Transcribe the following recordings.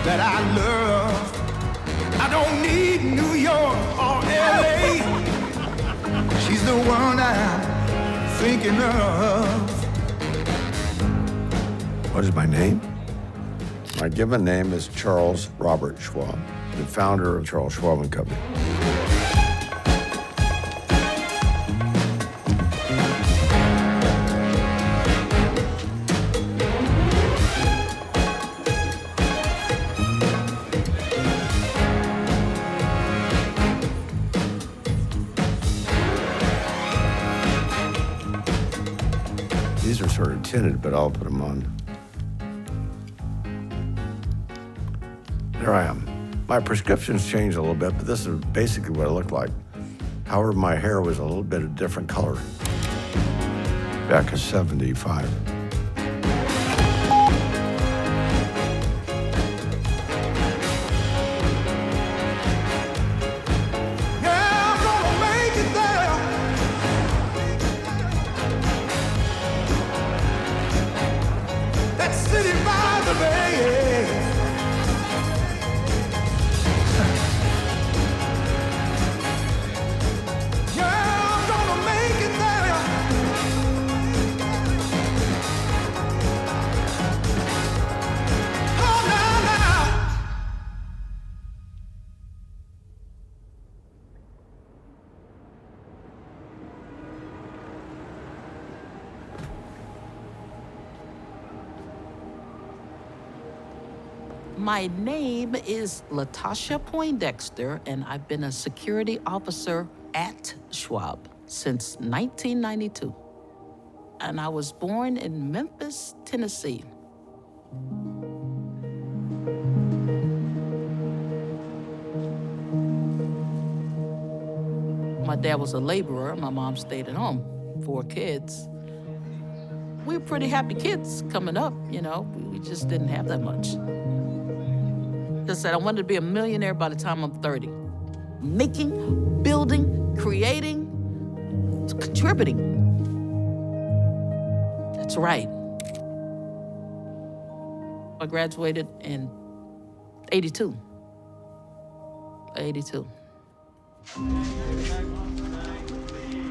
that I love. I don't need New York or LA. She's the one I'm thinking of. What is my name? My given name is Charles Robert Schwab, the founder of Charles Schwab and Company. These are sort of tinted, but I'll put them on. There I am. My prescriptions changed a little bit, but this is basically what it looked like. However, my hair was a little bit of different color back in '75. My name is Latasha Poindexter, and I've been a security officer at Schwab since 1992. And I was born in Memphis, Tennessee. My dad was a laborer. My mom stayed at home, 4 kids. We were pretty happy kids coming up, you know. We just didn't have that much. I said I wanted to be a millionaire by the time I'm 30. Making, building, creating, contributing. That's right. I graduated in 82. 82.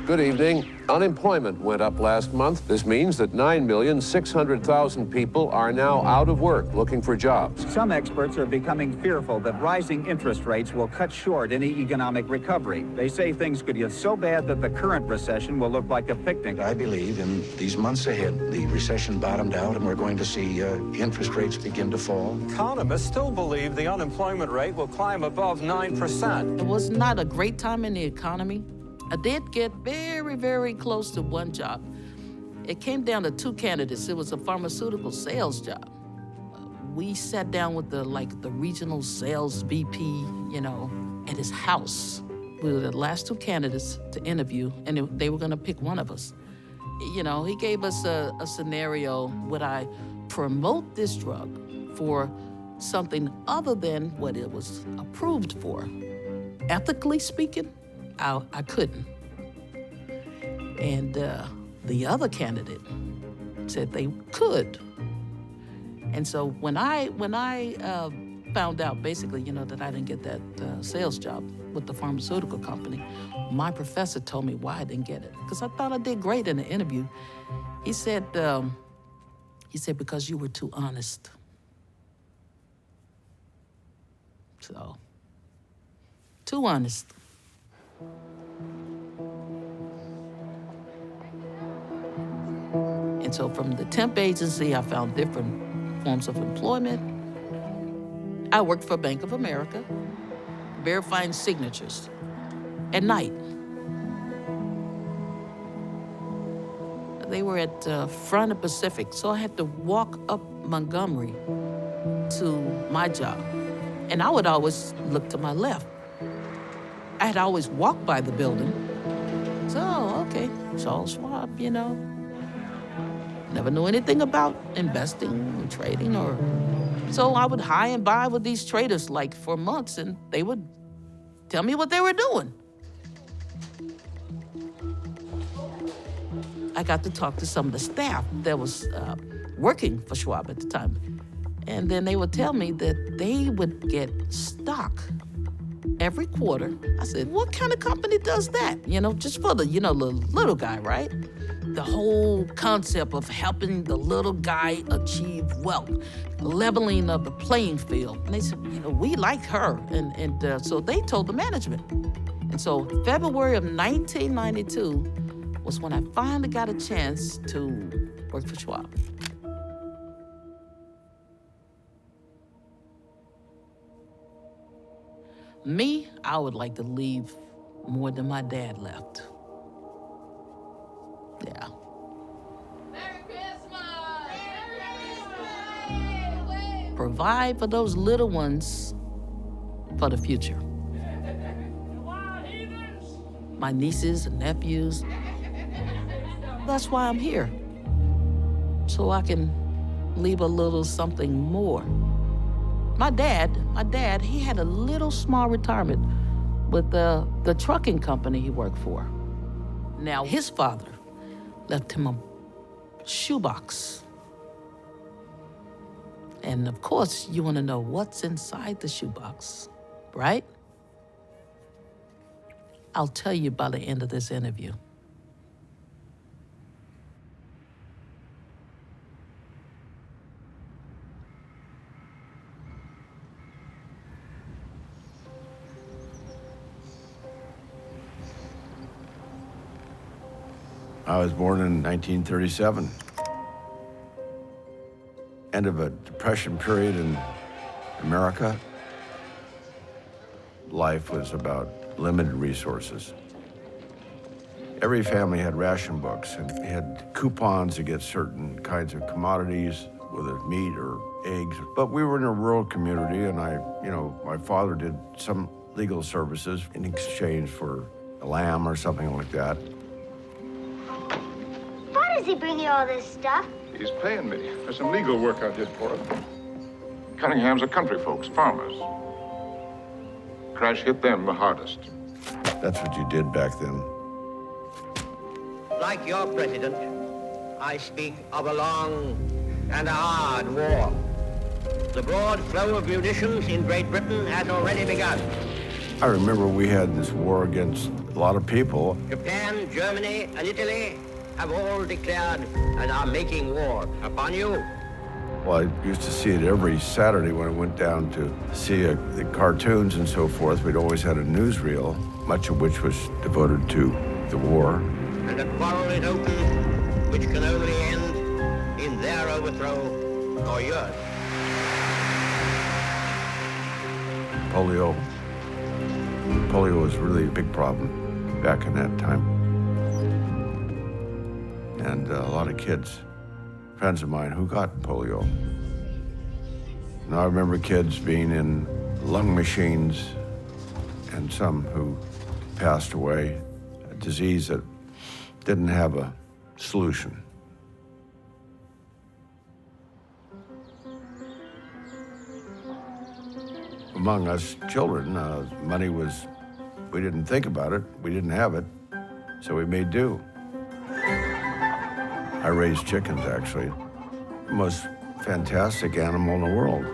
Good evening. Unemployment went up last month. This means that 9,600,000 people are now out of work looking for jobs. Some experts are becoming fearful that rising interest rates will cut short any economic recovery. They say things could get so bad that the current recession will look like a picnic. I believe in these months ahead, the recession bottomed out and we're going to see interest rates begin to fall. Economists still believe the unemployment rate will climb above 9%. It was not a great time in the economy. I did get very, very close to one job. It came down to 2 candidates. It was a pharmaceutical sales job. We sat down with the regional sales VP, you know, at his house. We were the last 2 candidates to interview, and they were gonna pick one of us. You know, he gave us a scenario, would I promote this drug for something other than what it was approved for? Ethically speaking, I couldn't. And the other candidate said they could. And so when I found out basically, you know, that I didn't get that sales job with the pharmaceutical company, my professor told me why I didn't get it. Because I thought I did great in the interview. He said because you were too honest. So, too honest. And so from the temp agency, I found different forms of employment. I worked for Bank of America, verifying signatures at night. They were at Front of Pacific, so I had to walk up Montgomery to my job. And I would always look to my left. I had always walked by the building. So, okay, Charles Schwab, you know. Never knew anything about investing or trading or... So I would high and buy with these traders like for months, and they would tell me what they were doing. I got to talk to some of the staff that was working for Schwab at the time. And then they would tell me that they would get stock every quarter. I said, what kind of company does that? Just for the, the little guy, right? The whole concept of helping the little guy achieve wealth, leveling of the playing field. And they said, we like her. And so they told the management. And so February of 1992 was when I finally got a chance to work for Schwab. Me, I would like to leave more than my dad left. Yeah. Merry Christmas! Merry Christmas! Provide for those little ones for the future. My nieces and nephews. That's why I'm here. So I can leave a little something more. My dad, he had a little small retirement with the trucking company he worked for. Now, his father left him a shoebox. And of course, you want to know what's inside the shoebox, right? I'll tell you by the end of this interview. I was born in 1937. End of a depression period in America. Life was about limited resources. Every family had ration books and had coupons to get certain kinds of commodities, whether meat or eggs. But we were in a rural community, and my father did some legal services in exchange for a lamb or something like that. Why does he bring you all this stuff? He's paying me for some legal work I did for him. Cunningham's are country folks, farmers. Crash hit them the hardest. That's what you did back then. Like your president, I speak of a long and a hard war. The broad flow of munitions in Great Britain has already begun. I remember we had this war against a lot of people. Japan, Germany, and Italy have all declared and are making war upon you. Well, I used to see it every Saturday when I went down to see the cartoons and so forth. We'd always had a newsreel, much of which was devoted to the war. And a quarrel is open, which can only end in their overthrow or yours. Polio. Polio was really a big problem back in that time. And a lot of kids, friends of mine who got polio. Now I remember kids being in lung machines and some who passed away, a disease that didn't have a solution. Among us children, money was, we didn't think about it, we didn't have it, so we made do. I raised chickens, actually. The most fantastic animal in the world.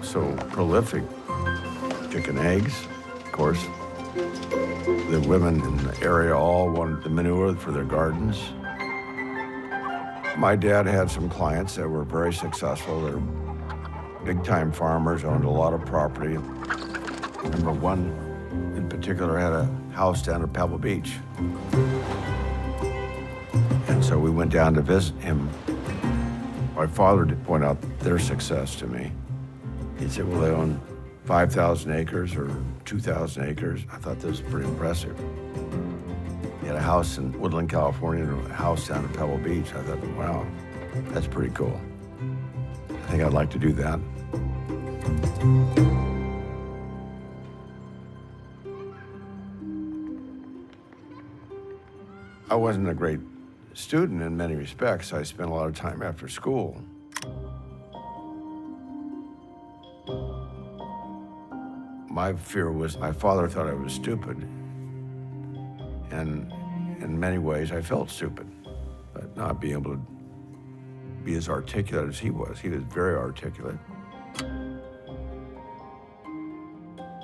So prolific. Chicken eggs, of course. The women in the area all wanted the manure for their gardens. My dad had some clients that were very successful. They're big-time farmers, owned a lot of property. I remember one in particular had a house down at Pebble Beach. And so we went down to visit him. My father did point out their success to me. He said, well, they own 5,000 acres or 2,000 acres. I thought this was pretty impressive. He had a house in Woodland, California, and a house down at Pebble Beach. I thought, wow, that's pretty cool. I think I'd like to do that. I wasn't a great student in many respects. I spent a lot of time after school. My fear was my father thought I was stupid. And in many ways, I felt stupid. But not being able to be as articulate as he was. He was very articulate.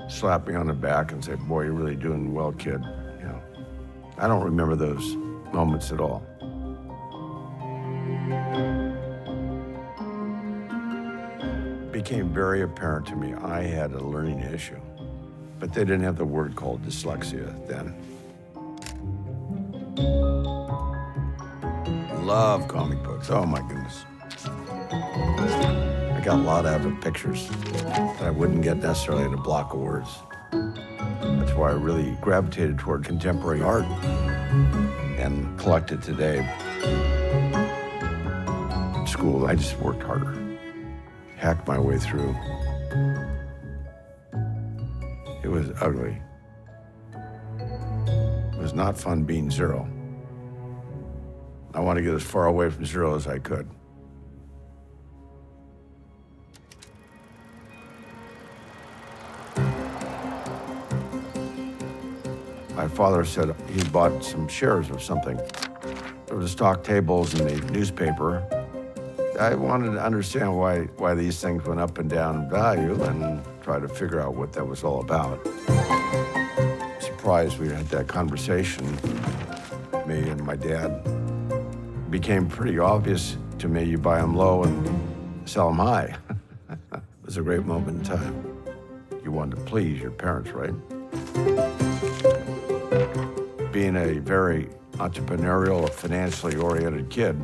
Slap me on the back and say, boy, you're really doing well, kid. You know, I don't remember those moments at all. It became very apparent to me I had a learning issue, but they didn't have the word called dyslexia then. Love comic books. Oh my goodness. I got a lot out of pictures that I wouldn't get necessarily in a block of words. That's why I really gravitated toward contemporary art and collected today. In school, I just worked harder, hacked my way through. It was ugly. It was not fun being zero. I wanted to get as far away from zero as I could. My father said he bought some shares of something. There were stock tables in the newspaper. I wanted to understand why these things went up and down in value and try to figure out what that was all about. Surprised we had that conversation, me and my dad. It became pretty obvious to me, you buy them low and sell them high. It was a great moment in time. You wanted to please your parents, right? Being a very entrepreneurial, financially oriented kid,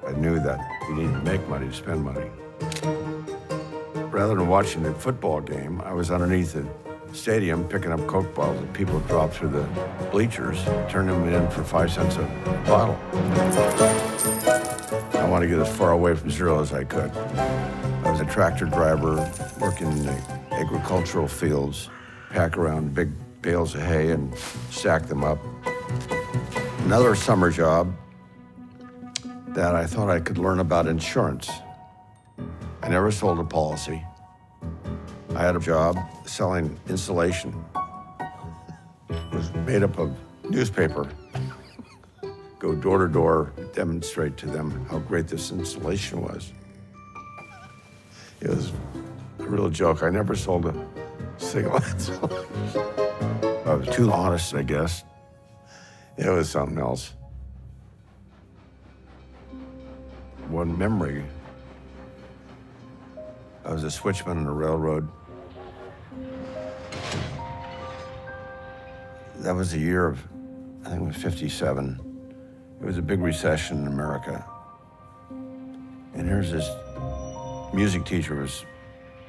I knew that you needed to make money to spend money. Rather than watching the football game, I was underneath the stadium picking up Coke bottles that people dropped through the bleachers, turning them in for 5 cents a bottle. I wanted to get as far away from zero as I could. I was a tractor driver working in the agricultural fields, pack around big bales of hay and stack them up. Another summer job that I thought I could learn about insurance. I never sold a policy. I had a job selling insulation. It was made up of newspaper. Go door to door, demonstrate to them how great this insulation was. It was a real joke. I never sold a single insulation. I was too honest, I guess. It was something else. One memory, I was a switchman on the railroad. That was the year of, I think it was 57. It was a big recession in America. And here's this music teacher who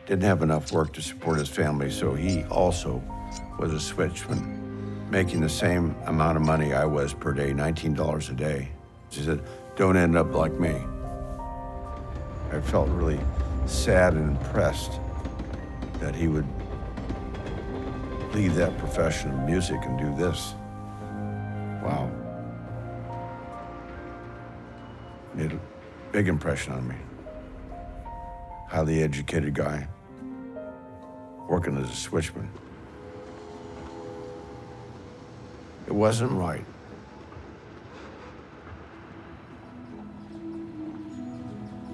didn't have enough work to support his family, so he also was a switchman, making the same amount of money I was per day, $19 a day. He said, don't end up like me. I felt really sad and impressed that he would leave that profession of music and do this. Wow. Made a big impression on me. Highly educated guy, working as a switchman. It wasn't right.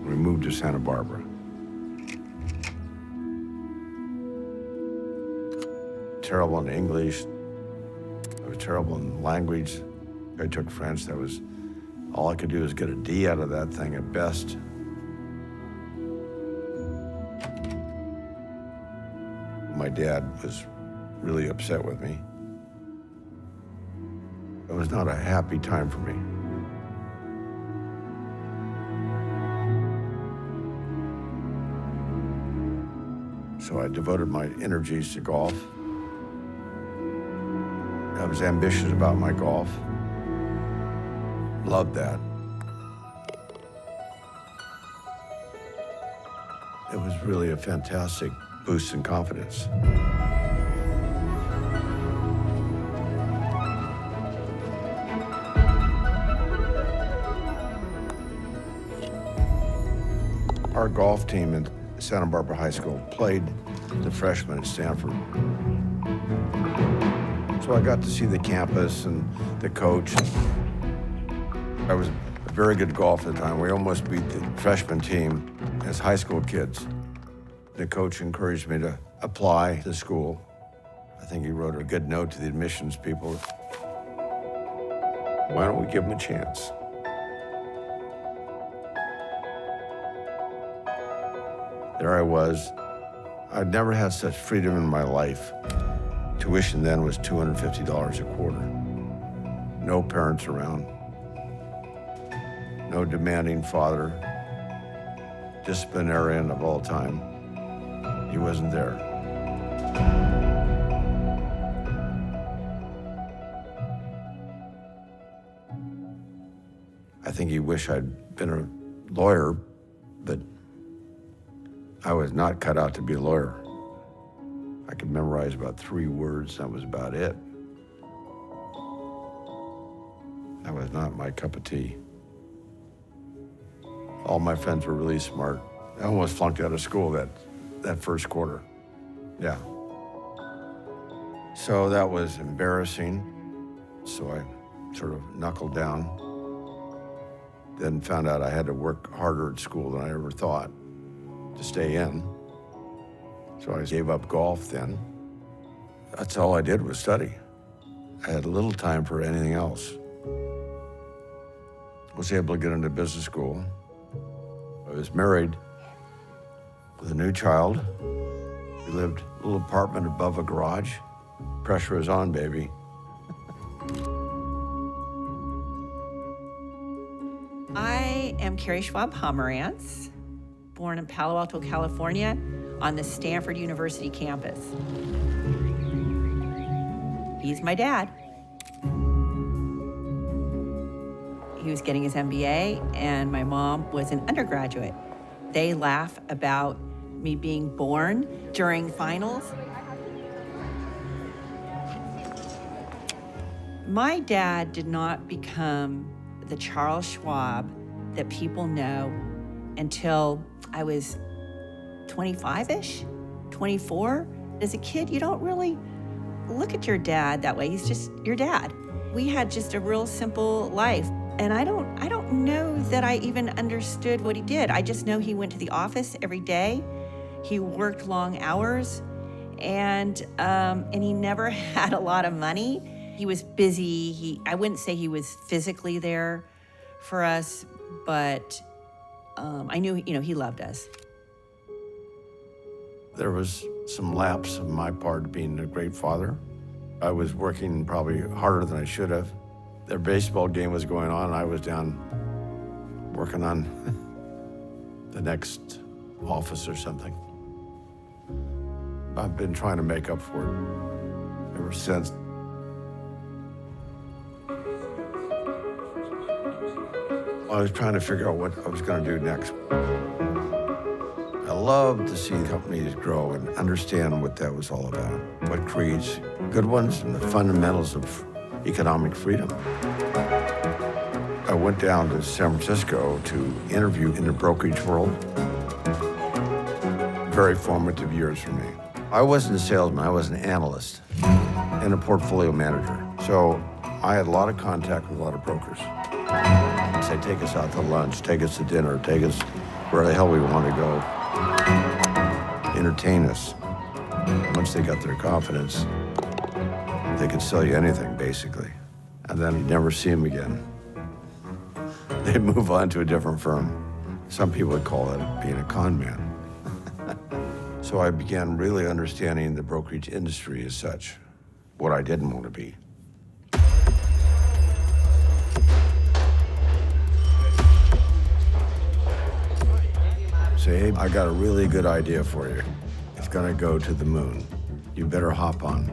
We moved to Santa Barbara. Terrible in English. I was terrible in language. I took French. That was, all I could do was get a D out of that thing at best. My dad was really upset with me. It was not a happy time for me. So I devoted my energies to golf. I was ambitious about my golf. Loved that. It was really a fantastic boost in confidence. Our golf team at Santa Barbara High School played the freshmen at Stanford. So I got to see the campus and the coach. I was a very good at golf at the time. We almost beat the freshman team as high school kids. The coach encouraged me to apply to school. I think he wrote a good note to the admissions people. Why don't we give him a chance? There I was. I'd never had such freedom in my life. Tuition then was $250 a quarter. No parents around. No demanding father. Disciplinarian of all time. He wasn't there. I think he wished I'd been a lawyer, but I was not cut out to be a lawyer. I could memorize about 3 words, that was about it. That was not my cup of tea. All my friends were really smart. I almost flunked out of school that first quarter. Yeah. So that was embarrassing. So I sort of knuckled down. Then found out I had to work harder at school than I ever thought to stay in. So I gave up golf then. That's all I did was study. I had little time for anything else. Was able to get into business school. I was married with a new child. We lived in a little apartment above a garage. Pressure was on, baby. I am Carrie Schwab Pomerantz, born in Palo Alto, California, on the Stanford University campus. He's my dad. He was getting his MBA, and my mom was an undergraduate. They laugh about me being born during finals. My dad did not become the Charles Schwab that people know until I was 25-ish, 24. As a kid, you don't really look at your dad that way. He's just your dad. We had just a real simple life. And I don't know that I even understood what he did. I just know he went to the office every day. He worked long hours, and he never had a lot of money. He was busy. I wouldn't say he was physically there for us, but I knew, he loved us. There was some lapse on my part being a great father. I was working probably harder than I should have. Their baseball game was going on, and I was down working on the next office or something. I've been trying to make up for it ever since. I was trying to figure out what I was going to do next. I love to see companies grow and understand what that was all about, what creates good ones and the fundamentals of economic freedom. I went down to San Francisco to interview in the brokerage world. Very formative years for me. I wasn't a salesman, I was an analyst and a portfolio manager. So I had a lot of contact with a lot of brokers. They say, take us out to lunch, take us to dinner, take us where the hell we want to go. Entertain us. Once they got their confidence, they could sell you anything, basically. And then you'd never see them again. They'd move on to a different firm. Some people would call that being a con man. So I began really understanding the brokerage industry as such, what I didn't want to be. Say, hey, I got a really good idea for you. It's gonna go to the moon. You better hop on.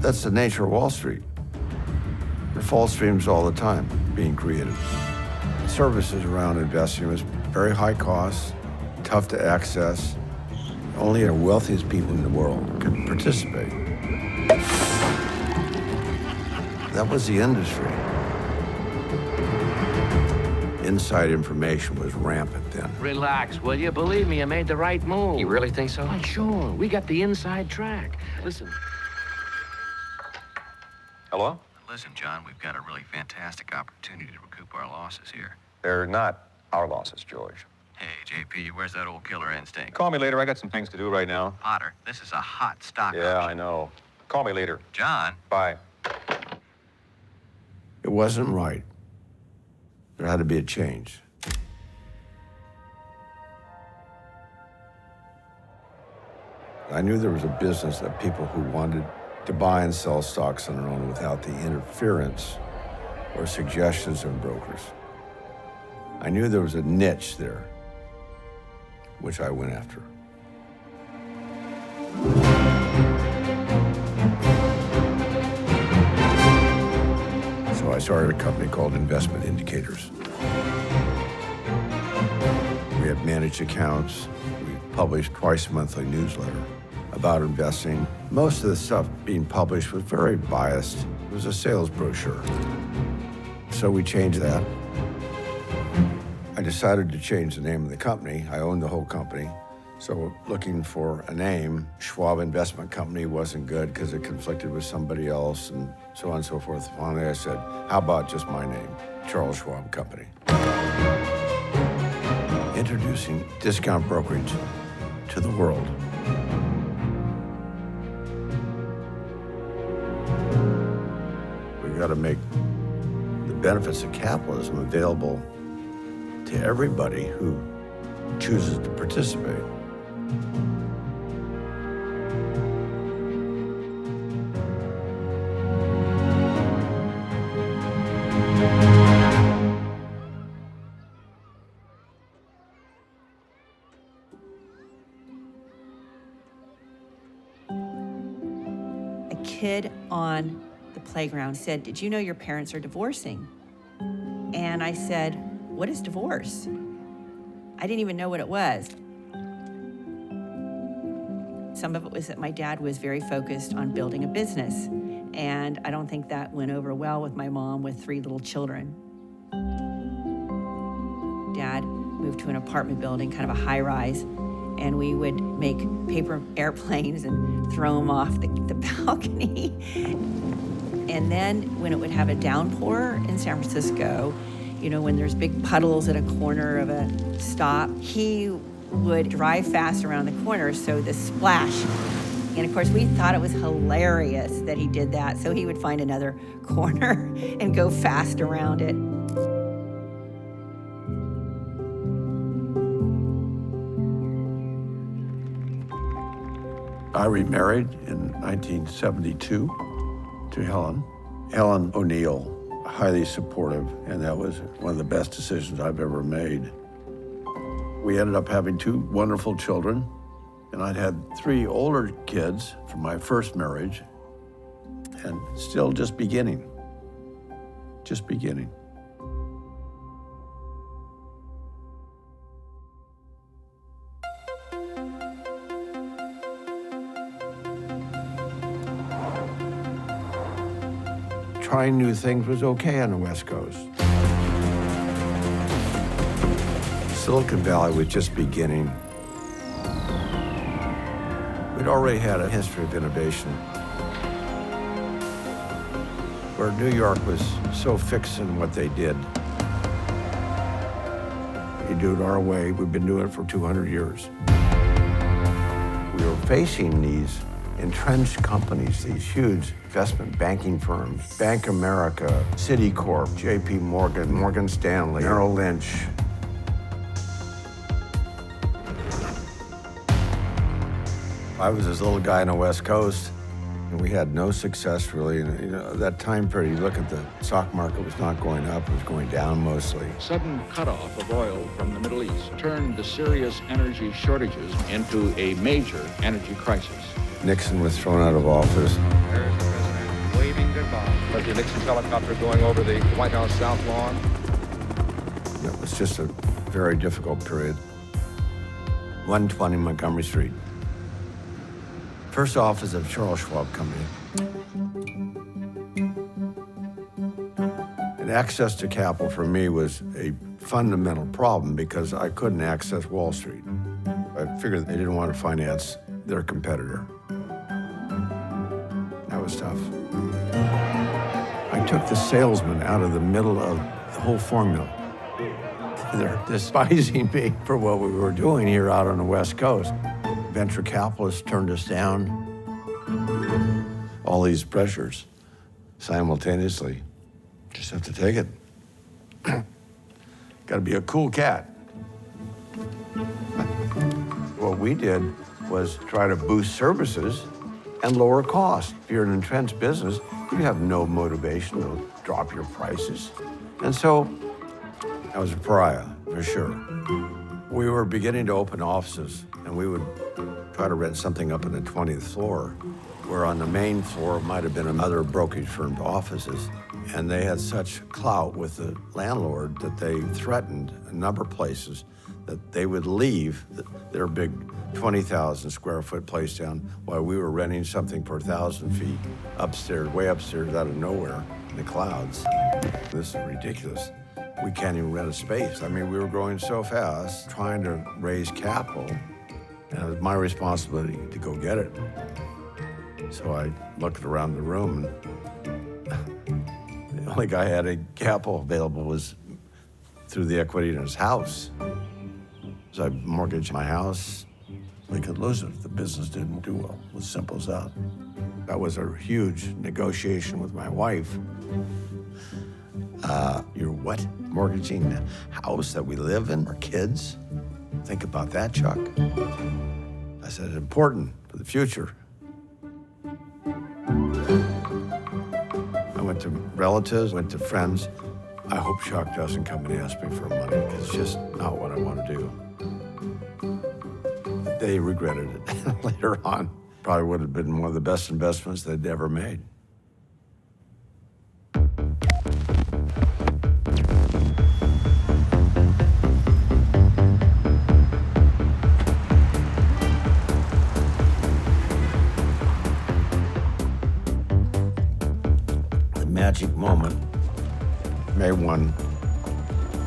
That's the nature of Wall Street. There are false dreams all the time being created. Services around investing was very high cost, tough to access. Only the wealthiest people in the world could participate. That was the industry. Inside information was rampant then. Relax, will you? Believe me, I made the right move. You really think so? Why, sure. We got the inside track. Listen. Hello? Listen, John, we've got a really fantastic opportunity to recoup our losses here. They're not our losses, George. Hey, JP, where's that old killer instinct? Call me later. I got some things to do right now. Potter, this is a hot stock Yeah, option. I know. Call me later. John? Bye. It wasn't right. There had to be a change. I knew there was a business of people who wanted to buy and sell stocks on their own without the interference or suggestions of brokers. I knew there was a niche there, which I went after. So I started a company called Investment Indicators. We had managed accounts. We published twice a monthly newsletter about investing. Most of the stuff being published was very biased. It was a sales brochure. So we changed that. I decided to change the name of the company. I owned the whole company. So looking for a name, Schwab Investment Company wasn't good because it conflicted with somebody else and so on and so forth. Finally, I said, how about just my name, Charles Schwab Company? Introducing discount brokerage to the world. We've got to make the benefits of capitalism available to everybody who chooses to participate. A kid on the playground said, "Did you know your parents are divorcing?" And I said, "What is divorce?" I didn't even know what it was. Some of it was that my dad was very focused on building a business, and I don't think that went over well with my mom with 3 little children. Dad moved to an apartment building, kind of a high-rise, and we would make paper airplanes and throw them off the balcony. And then when it would have a downpour in San Francisco, you know, when there's big puddles at a corner of a stop, he would drive fast around the corner, so the splash. And of course, we thought it was hilarious that he did that, so he would find another corner and go fast around it. I remarried in 1972 to Helen. Helen O'Neill, highly supportive, and that was one of the best decisions I've ever made. We ended up having 2 wonderful children, and I'd had 3 older kids from my first marriage, and still just beginning. Just beginning. Trying new things was okay on the West Coast. Silicon Valley was just beginning. We'd already had a history of innovation. Where New York was so fixed in what they did. You do it our way. We've been doing it for 200 years. We were facing these entrenched companies, these huge investment banking firms, Bank America, Citicorp, JP Morgan, Morgan Stanley, Merrill Lynch. I was this little guy on the West Coast, and we had no success really. And, you know, that time period, you look at the stock market was not going up, it was going down mostly. Sudden cutoff of oil from the Middle East turned the serious energy shortages into a major energy crisis. Nixon was thrown out of office. There's the president waving goodbye. President Nixon's helicopter going over the White House South Lawn. It was just a very difficult period. 120 Montgomery Street. First office of Charles Schwab Company. And access to capital for me was a fundamental problem because I couldn't access Wall Street. I figured they didn't want to finance their competitor. That was tough. I took the salesman out of the middle of the whole formula. They're despising me for what we were doing here out on the West Coast. Venture capitalists turned us down. All these pressures simultaneously. Just have to take it. Got to be a cool cat. What we did was try to boost services and lower costs. If you're an entrenched business, you have no motivation to drop your prices. And so I was a pariah, for sure. We were beginning to open offices, and we would try to rent something up on the 20th floor, where on the main floor might have been other brokerage firm offices. And they had such clout with the landlord that they threatened a number of places that they would leave their big 20,000 square foot place down while we were renting something for 1,000 feet upstairs, way upstairs out of nowhere in the clouds. This is ridiculous. We can't even rent a space. I mean, we were growing so fast, trying to raise capital, and it was my responsibility to go get it. So I looked around the room, and the only guy who had a capital available was through the equity in his house. So I mortgaged my house. We could lose it if the business didn't do well. It was simple as that. That was a huge negotiation with my wife. You're what? Mortgaging the house that we live in, our kids? Think about that, Chuck. I said, it's important for the future. I went to relatives, went to friends. I hope Chuck doesn't come and ask me for money, because it's just not what I want to do. They regretted it later on. Probably would have been one of the best investments they'd ever made. The magic moment, May 1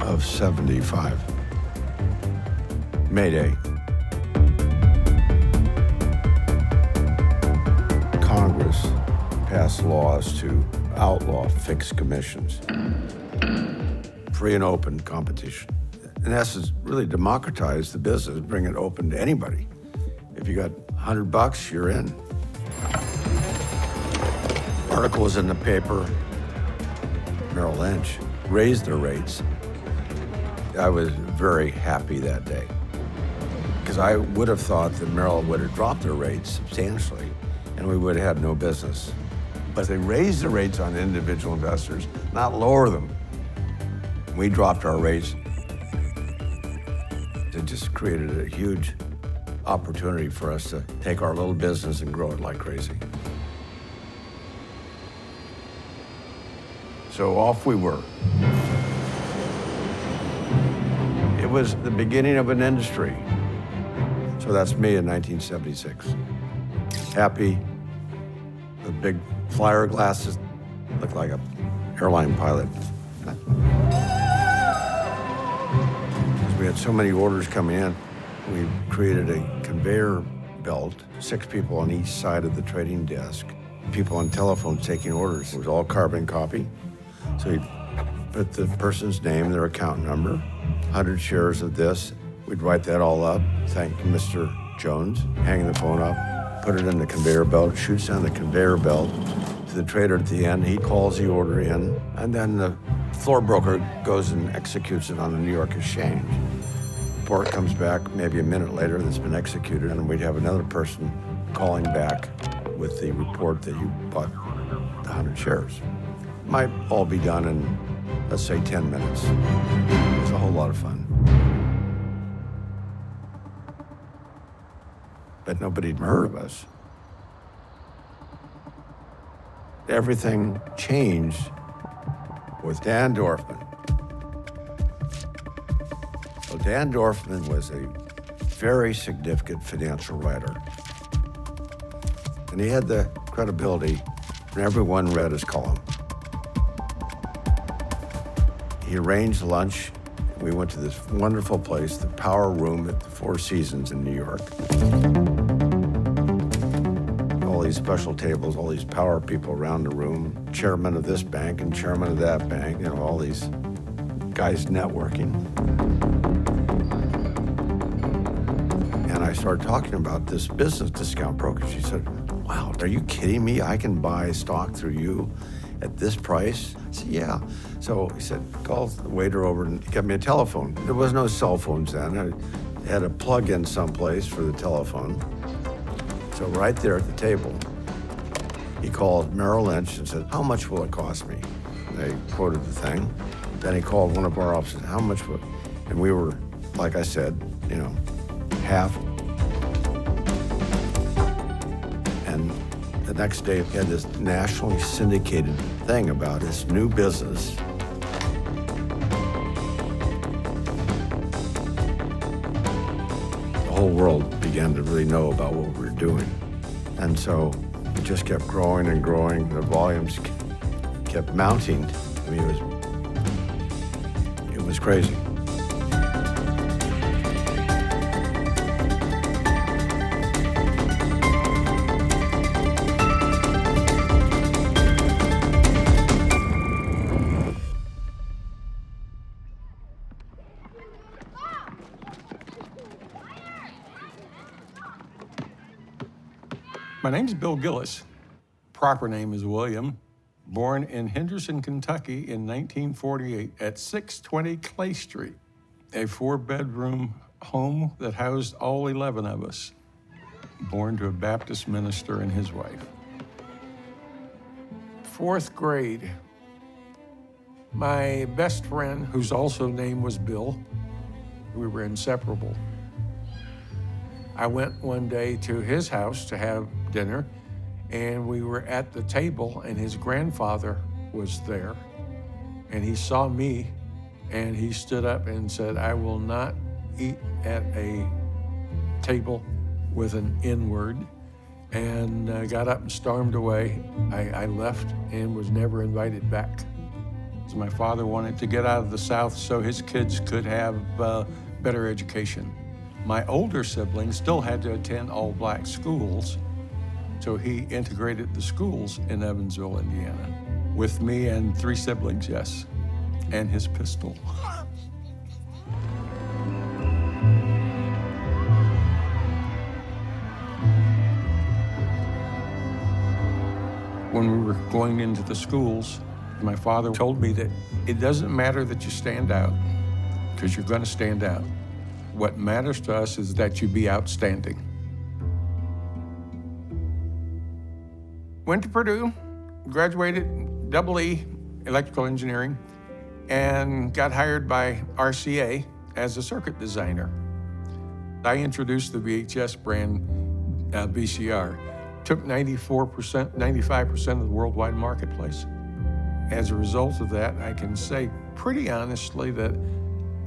of 75. May Day. Congress passed laws to outlaw fixed commissions. Free and open competition. In essence, really democratize the business, bring it open to anybody. If you got $100, you're in. Article was in the paper. Merrill Lynch raised their rates. I was very happy that day, because I would have thought that Merrill would have dropped their rates substantially, and we would have had no business. But they raised the rates on individual investors, not lower them. We dropped our rates. It just created a huge opportunity for us to take our little business and grow it like crazy. So off we were. It was the beginning of an industry. So that's me in 1976. Happy, the big flyer glasses, looked like an airline pilot. Because we had so many orders coming in, we created a conveyor belt, 6 people on each side of the trading desk, people on telephones taking orders. It was all carbon copy. So we'd put the person's name, their account number, 100 shares of this. We'd write that all up. Thank you, Mr. Jones. Hang the phone up, put it in the conveyor belt, shoots down the conveyor belt to the trader at the end. He calls the order in, and then the floor broker goes and executes it on the New York Exchange. Report comes back maybe a minute later that's been executed, and we'd have another person calling back with the report that you bought the 100 shares. Might all be done in, let's say, 10 minutes. It was a whole lot of fun. But nobody had heard of us. Everything changed with Dan Dorfman. So Dan Dorfman was a very significant financial writer. And he had the credibility, and everyone read his column. He arranged lunch. We went to this wonderful place, the Power Room at the Four Seasons in New York. All these these special tables, all these power people around the room, chairman of this bank and chairman of that bank, you know, all these guys networking. And I started talking about this business discount broker. She said, wow, are you kidding me? I can buy stock through you at this price? I said, yeah. So he said, call the waiter over and get me a telephone. There was no cell phones then. I had a plug-in someplace for the telephone. So right there at the table, he called Merrill Lynch and said, how much will it cost me? And they quoted the thing. Then he called one of our offices, how much would, and we were, like I said, you know, half. And the next day, he had this nationally syndicated thing about his new business. The whole world began to really know about what we were doing. And so it just kept growing and growing. The volumes kept mounting. I mean, it was crazy. My name's Bill Gillis. Proper name is William. Born in Henderson, Kentucky in 1948 at 620 Clay Street, a 4-bedroom home that housed all 11 of us. Born to a Baptist minister and his wife. 4th grade, my best friend, whose also name was Bill, we were inseparable. I went one day to his house to have dinner, and we were at the table, and his grandfather was there, and he saw me, and he stood up and said, I will not eat at a table with an N-word, and got up and stormed away. I left and was never invited back. So my father wanted to get out of the South so his kids could have better education. My older siblings still had to attend all-black schools, so he integrated the schools in Evansville, Indiana, with me and 3 siblings, yes, and his pistol. When we were going into the schools, my father told me that it doesn't matter that you stand out, because you're going to stand out. What matters to us is that you be outstanding. Went to Purdue, graduated EE, electrical engineering, and got hired by RCA as a circuit designer. I introduced the VHS brand VCR. Took 95% of the worldwide marketplace. As a result of that, I can say pretty honestly that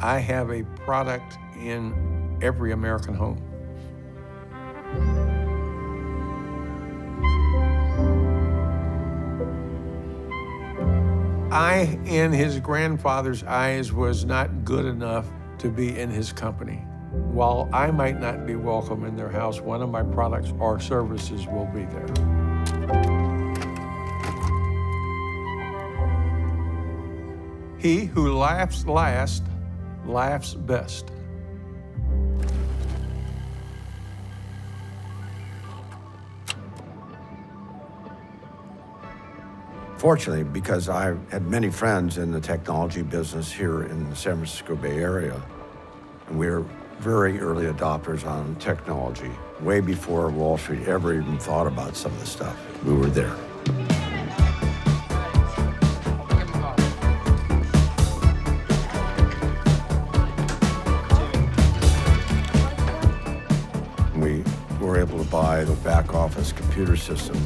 I have a product in every American home. I, in his grandfather's eyes, was not good enough to be in his company. While I might not be welcome in their house, one of my products or services will be there. He who laughs last, laughs best. Fortunately, because I had many friends in the technology business here in the San Francisco Bay Area, and we were very early adopters on technology, way before Wall Street ever even thought about some of this stuff. We were there. We were able to buy the back office computer system,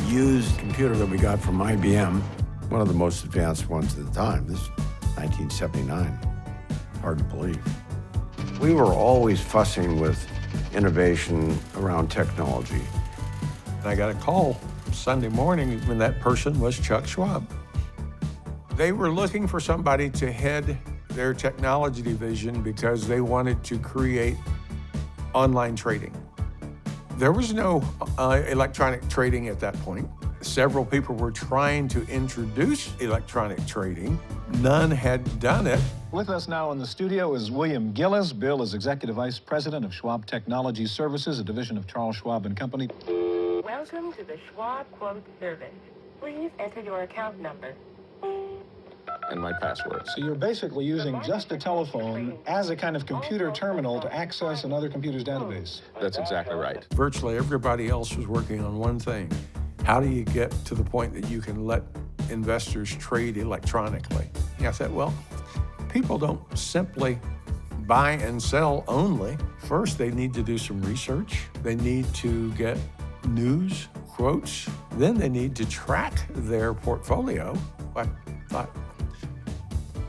used computer that we got from IBM, one of the most advanced ones at the time. This is 1979, hard to believe. We were always fussing with innovation around technology. And I got a call Sunday morning when that person was Chuck Schwab. They were looking for somebody to head their technology division because they wanted to create online trading. There was no electronic trading at that point. Several people were trying to introduce electronic trading. None had done it. With us now in the studio is William Gillis. Bill is Executive Vice President of Schwab Technology Services, a division of Charles Schwab and Company. Welcome to the Schwab Quote Service. Please enter your account number. And my password. So you're basically using just a telephone as a kind of computer terminal to access another computer's database. That's exactly right. Virtually everybody else was working on one thing. How do you get to the point that you can let investors trade electronically? And I said, well, people don't simply buy and sell only. First, they need to do some research. They need to get news, quotes. Then they need to track their portfolio. I thought,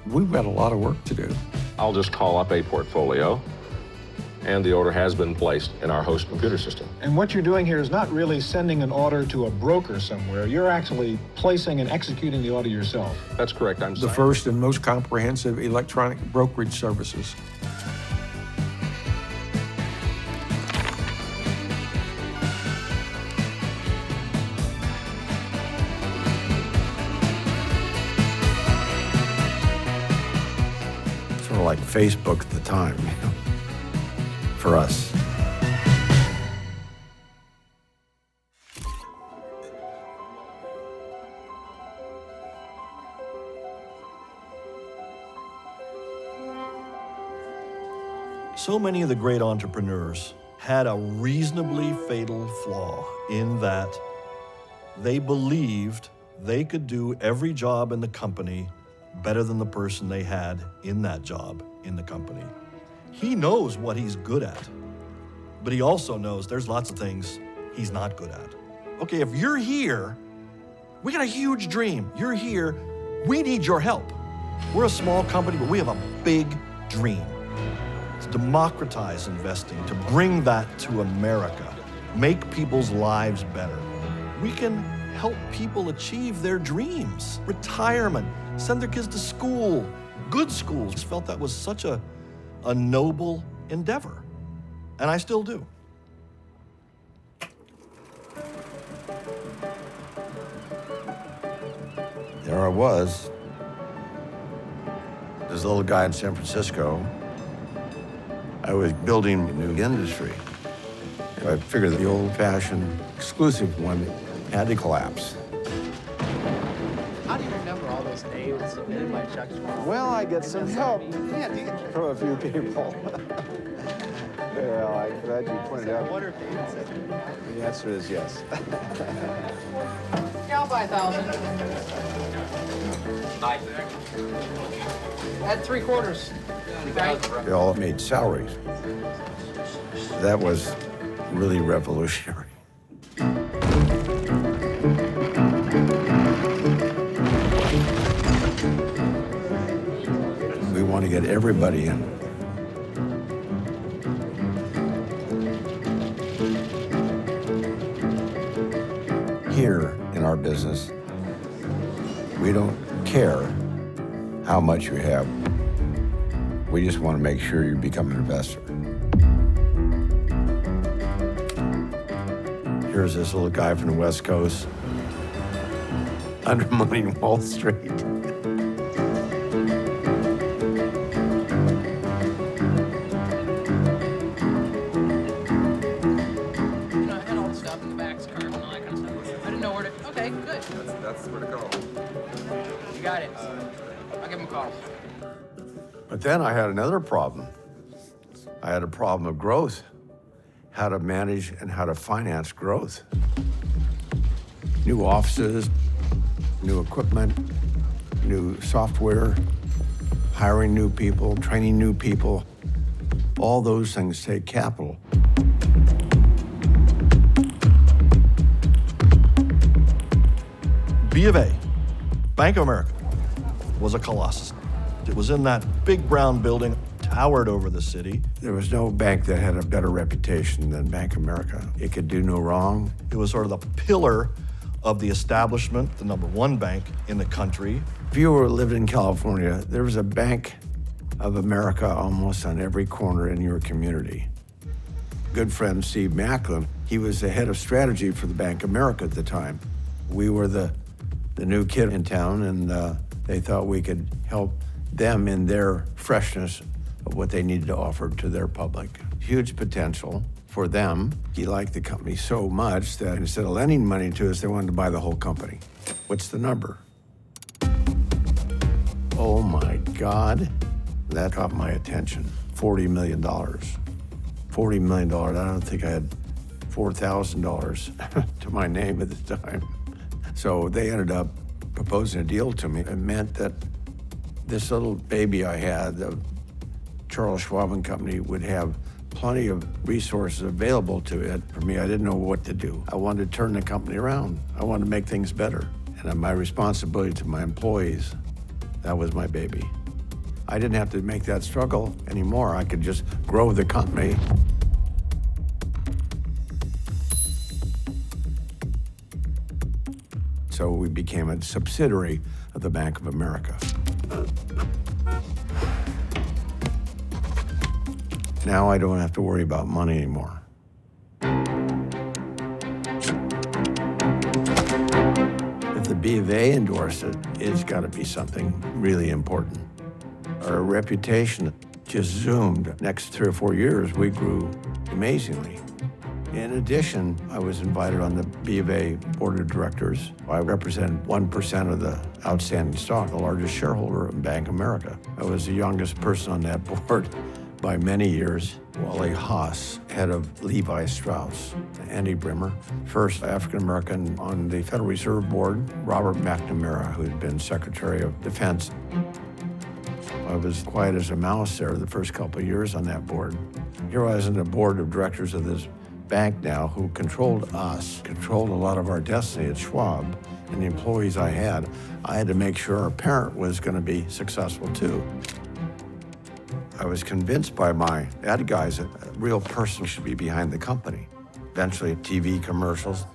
we've got a lot of work to do. I'll just call up a portfolio, and the order has been placed in our host computer system. And what you're doing here is not really sending an order to a broker somewhere. You're actually placing and executing the order yourself. That's correct. I'm the first and most comprehensive electronic brokerage services. Sort of like Facebook at the time, you know, for us. So many of the great entrepreneurs had a reasonably fatal flaw in that they believed they could do every job in the company better than the person they had in that job in the company. He knows what he's good at, but he also knows there's lots of things he's not good at. Okay, if you're here, we got a huge dream. You're here, we need your help. We're a small company, but we have a big dream. To democratize investing, to bring that to America, make people's lives better. We can help people achieve their dreams, retirement, send their kids to school, good schools. I felt that was such a noble endeavor, and I still do. There I was, this little guy in San Francisco. I was building a new industry. I figured the old-fashioned exclusive one had to collapse. How do you remember all those names submitted by Chuck Schwab? Well, I get some help from a few people. Well, I'm glad you pointed out. What are names? The answer is yes. Yeah, I'll buy 1,000. Add 3/4. Right? They all made salaries. That was really revolutionary. We want to get everybody in. Here in our business, we don't care how much you have. We just want to make sure you become an investor. Here's this little guy from the West Coast, undermining Wall Street. You know, I had all the stuff in the back's card and all that kind of stuff. I didn't know where to. Okay, good. That's where to go. You got it. I'll give him a call. But then I had another problem. I had a problem of growth, how to manage and how to finance growth. New offices, new equipment, new software, hiring new people, training new people. All those things take capital. B of A, Bank of America, was a colossus. It was in that big brown building, towered over the city. There was no bank that had a better reputation than Bank of America. It could do no wrong. It was sort of the pillar of the establishment, the #1 bank in the country. If you lived in California, there was a Bank of America almost on every corner in your community. good friend, Steve Macklin, he was the head of strategy for the Bank of America at the time. We were the new kid in town, and they thought we could help them in their freshness of what they needed to offer to their public. Huge potential for them. He liked the company so much that instead of lending money to us, they wanted to buy the whole company. What's the number? Oh my God, that got my attention. $40 million. $40 million, I don't think I had $4,000 to my name at the time. So they ended up proposing a deal to me. It meant that this little baby I had, the Charles Schwab and Company, would have plenty of resources available to it. For me, I didn't know what to do. I wanted to turn the company around. I wanted to make things better. And my responsibility to my employees, that was my baby. I didn't have to make that struggle anymore. I could just grow the company. So we became a subsidiary of the Bank of America. Now I don't have to worry about money anymore. If the B of A endorsed it, it's got to be something really important. Our reputation just zoomed. Next 3 or 4 years, we grew amazingly. In addition, I was invited on the B of A board of directors. I represent 1% of the outstanding stock, the largest shareholder in Bank of America. I was the youngest person on that board by many years. Wally Haas, head of Levi Strauss. Andy Brimmer, first African-American on the Federal Reserve Board. Robert McNamara, who had been Secretary of Defense. I was quiet as a mouse there the first couple of years on that board. Here I was in the board of directors of this bank now who controlled us, controlled a lot of our destiny at Schwab, and the employees I had to make sure our parent was going to be successful too. I was convinced by my ad guys that a real person should be behind the company. Eventually, TV commercials.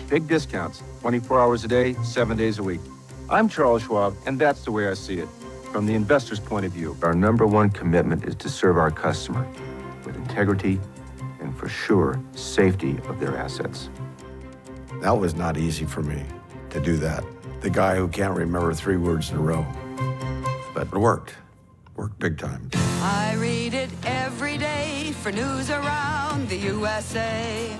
Big discounts, 24 hours a day, 7 days a week. I'm Charles Schwab, and that's the way I see it. From the investor's point of view, our #1 commitment is to serve our customer with integrity and, for sure, safety of their assets. That was not easy for me to do that. The guy who can't remember 3 words in a row. But it worked. Worked big time. I read it every day for news around the USA.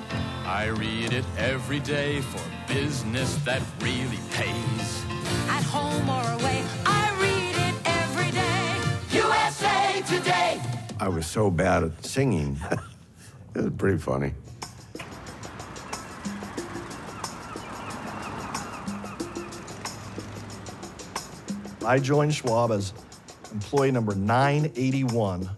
I read it every day for business that really pays. At home or away, I read it every day. USA Today. I was so bad at singing. It was pretty funny. I joined Schwab as employee number 981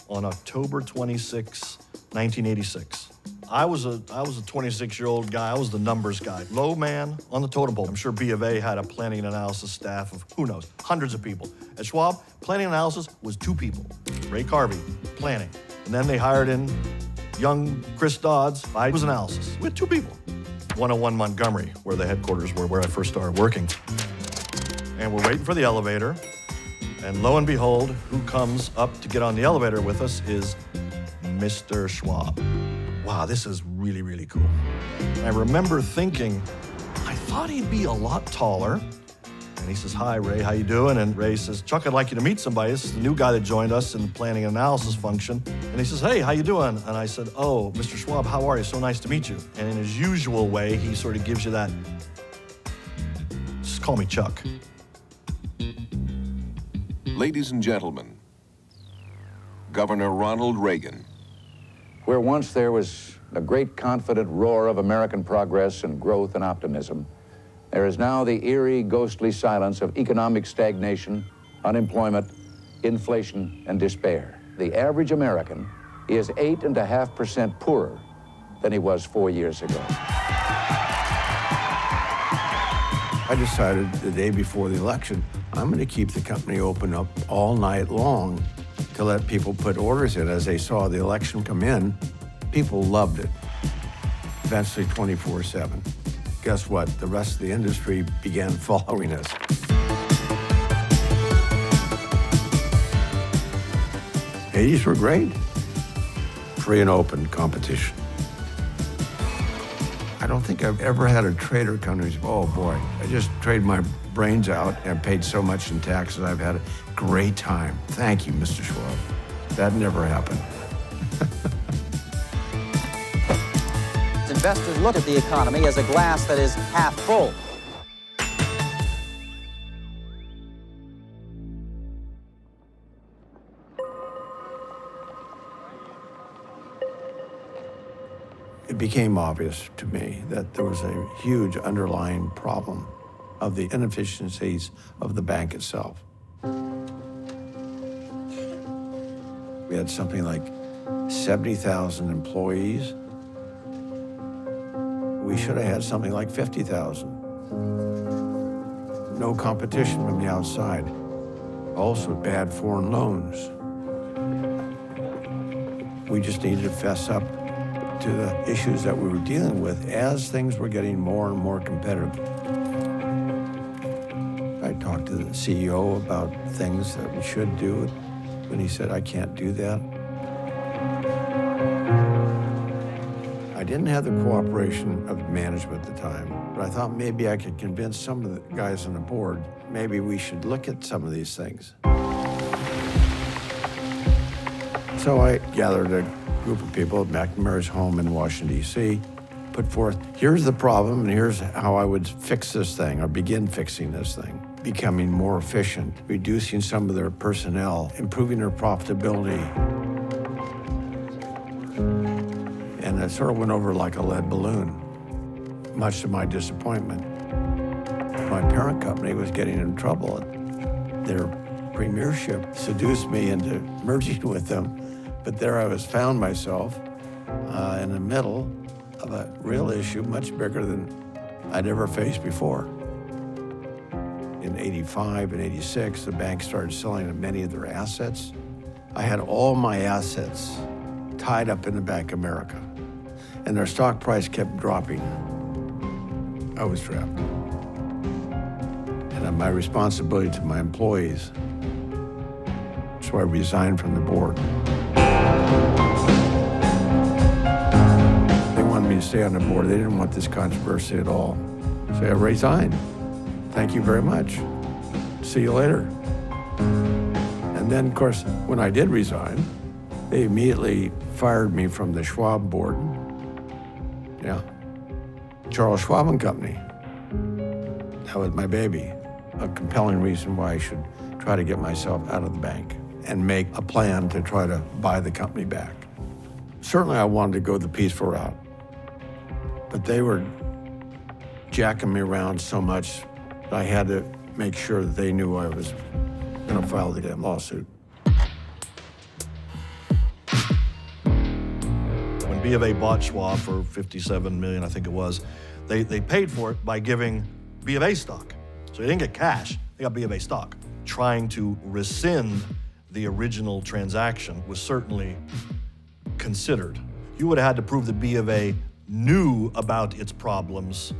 on October 26, 1986. I was a 26-year-old guy. I was the numbers guy. Low man on the totem pole. I'm sure B of A had a planning and analysis staff of, who knows, hundreds of people. At Schwab, planning and analysis was 2 people. Ray Carvey, planning. And then they hired in young Chris Dodds. I was analysis. We had 2 people. 101 Montgomery, where the headquarters were, where I first started working. And we're waiting for the elevator. And lo and behold, who comes up to get on the elevator with us is Mr. Schwab. Wow, this is really, really cool. And I remember thinking, I thought he'd be a lot taller. And he says, "Hi, Ray, how you doing?" And Ray says, "Chuck, I'd like you to meet somebody. This is the new guy that joined us in the planning and analysis function." And he says, "Hey, how you doing?" And I said, "Oh, Mr. Schwab, how are you? So nice to meet you." And in his usual way, he sort of gives you that, "Just call me Chuck." Ladies and gentlemen, Governor Ronald Reagan. Where once there was a great confident roar of American progress and growth and optimism, there is now the eerie, ghostly silence of economic stagnation, unemployment, inflation, and despair. The average American is 8.5% poorer than he was 4 years ago. I decided the day before the election, I'm going to keep the company open up all night long to let people put orders in. As they saw the election come in, people loved it. Eventually 24/7. Guess what? The rest of the industry began following us. '80s were great. free and open competition. I don't think I've ever had a trader come to me and say, oh boy, I just traded my brains out and paid so much in taxes. I've had a great time. Thank you, Mr. Schwab. That never happened. Investors look at the economy as a glass that is half full. It became obvious to me that there was a huge underlying problem of the inefficiencies of the bank itself. We had something like 70,000 employees. We should have had something like 50,000. No competition from the outside. Also bad foreign loans. We just needed to fess up to the issues that we were dealing with as things were getting more and more competitive. I talked to the CEO about things that we should do, and he said, I can't do that. I didn't have the cooperation of management at the time, but I thought maybe I could convince some of the guys on the board, maybe we should look at some of these things. So I gathered a group of people at McNamara's home in Washington, D.C., put forth, here's the problem, and here's how I would fix this thing, or begin fixing this thing. Becoming more efficient, reducing some of their personnel, improving their profitability. And it sort of went over like a lead balloon, much to my disappointment. My parent company was getting in trouble. Their premiership seduced me into merging with them. But there I found myself in the middle of a real issue much bigger than I'd ever faced before. In '85 and '86, the bank started selling many of their assets. I had all my assets tied up in the Bank of America, and their stock price kept dropping. I was trapped. And my responsibility to my employees, so I resigned from the board. They wanted me to stay on the board. They didn't want this controversy at all. So I resigned. Thank you very much. See you later. And then, of course, when I did resign, they immediately fired me from the Schwab board. Yeah. Charles Schwab and Company. That was my baby. A compelling reason why I should try to get myself out of the bank and make a plan to try to buy the company back. Certainly I wanted to go the peaceful route, but they were jacking me around so much that I had to make sure that they knew I was gonna file the damn lawsuit. When B of A bought Schwab for $57 million, I think it was, they paid for it by giving B of A stock. So they didn't get cash, they got B of A stock. Trying to rescind the original transaction was certainly considered. You would have had to prove that B of A knew about its problems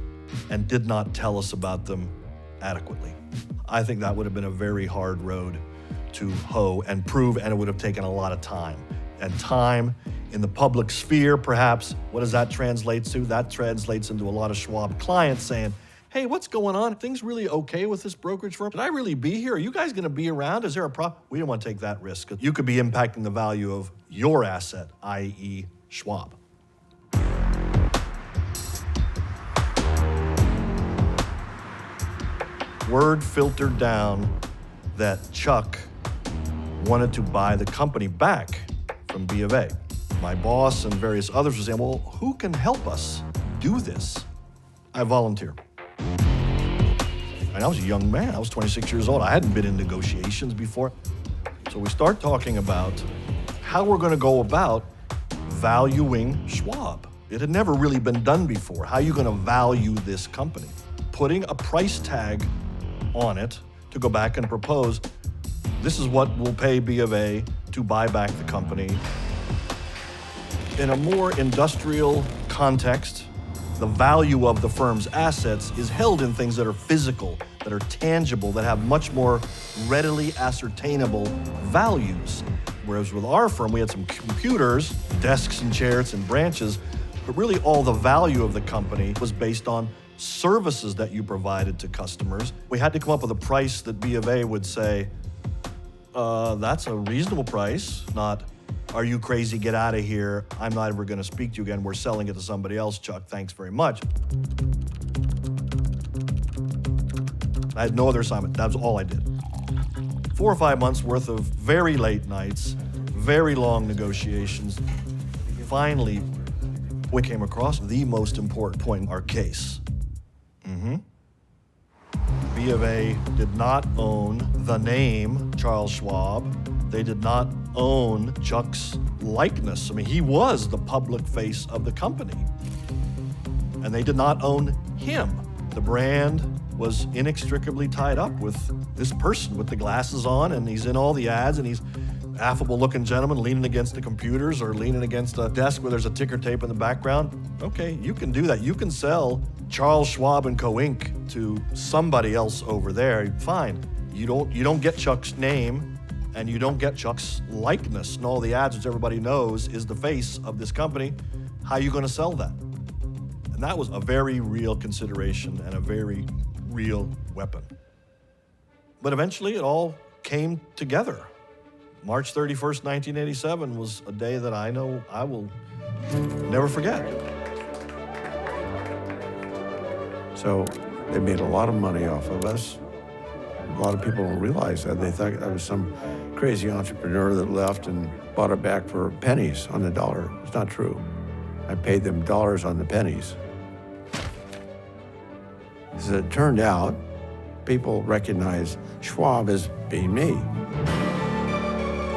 and did not tell us about them adequately. I think that would have been a very hard road to hoe and prove, and it would have taken a lot of time. And time in the public sphere, perhaps, what does that translate to? That translates into a lot of Schwab clients saying, hey, what's going on? Are things really okay with this brokerage firm? Should I really be here? Are you guys gonna be around? Is there a problem? We don't want to take that risk. You could be impacting the value of your asset, i.e. Schwab. Word filtered down that Chuck wanted to buy the company back from B of A. My boss and various others were saying, well, who can help us do this? I volunteered. And I was a young man, I was 26 years old. I hadn't been in negotiations before. So we start talking about how we're gonna go about valuing Schwab. It had never really been done before. How are you gonna value this company? Putting a price tag on it to go back and propose, this is what we'll pay B of A to buy back the company. In a more industrial context, the value of the firm's assets is held in things that are physical, that are tangible, that have much more readily ascertainable values Whereas with our firm, we had some computers, desks and chairs and branches, but really all the value of the company was based on services that you provided to customers. We had to come up with a price that B of A would say, that's a reasonable price, not, are you crazy, get out of here, I'm not ever gonna speak to you again, we're selling it to somebody else, Chuck, thanks very much. I had no other assignment, that was all I did. 4 or 5 months worth of very late nights, very long negotiations. Finally, we came across the most important point in our case. B of A did not own the name Charles Schwab. They did not own Chuck's likeness. I mean, he was the public face of the company. And they did not own him. The brand was inextricably tied up with this person with the glasses on, and he's in all the ads, and he's affable looking gentleman leaning against the computers or leaning against a desk where there's a ticker tape in the background. Okay, you can do that. You can sell Charles Schwab & Co. Inc. to somebody else over there, fine. You don't get Chuck's name and you don't get Chuck's likeness and all the ads, which everybody knows is the face of this company. How are you gonna sell that? And that was a very real consideration and a very real weapon. But eventually it all came together. March 31st, 1987 was a day that I know I will never forget. So they made a lot of money off of us. A lot of people don't realize that. They thought I was some crazy entrepreneur that left and bought it back for pennies on the dollar. It's not true. I paid them dollars on the pennies. As it turned out, people recognized Schwab as being me.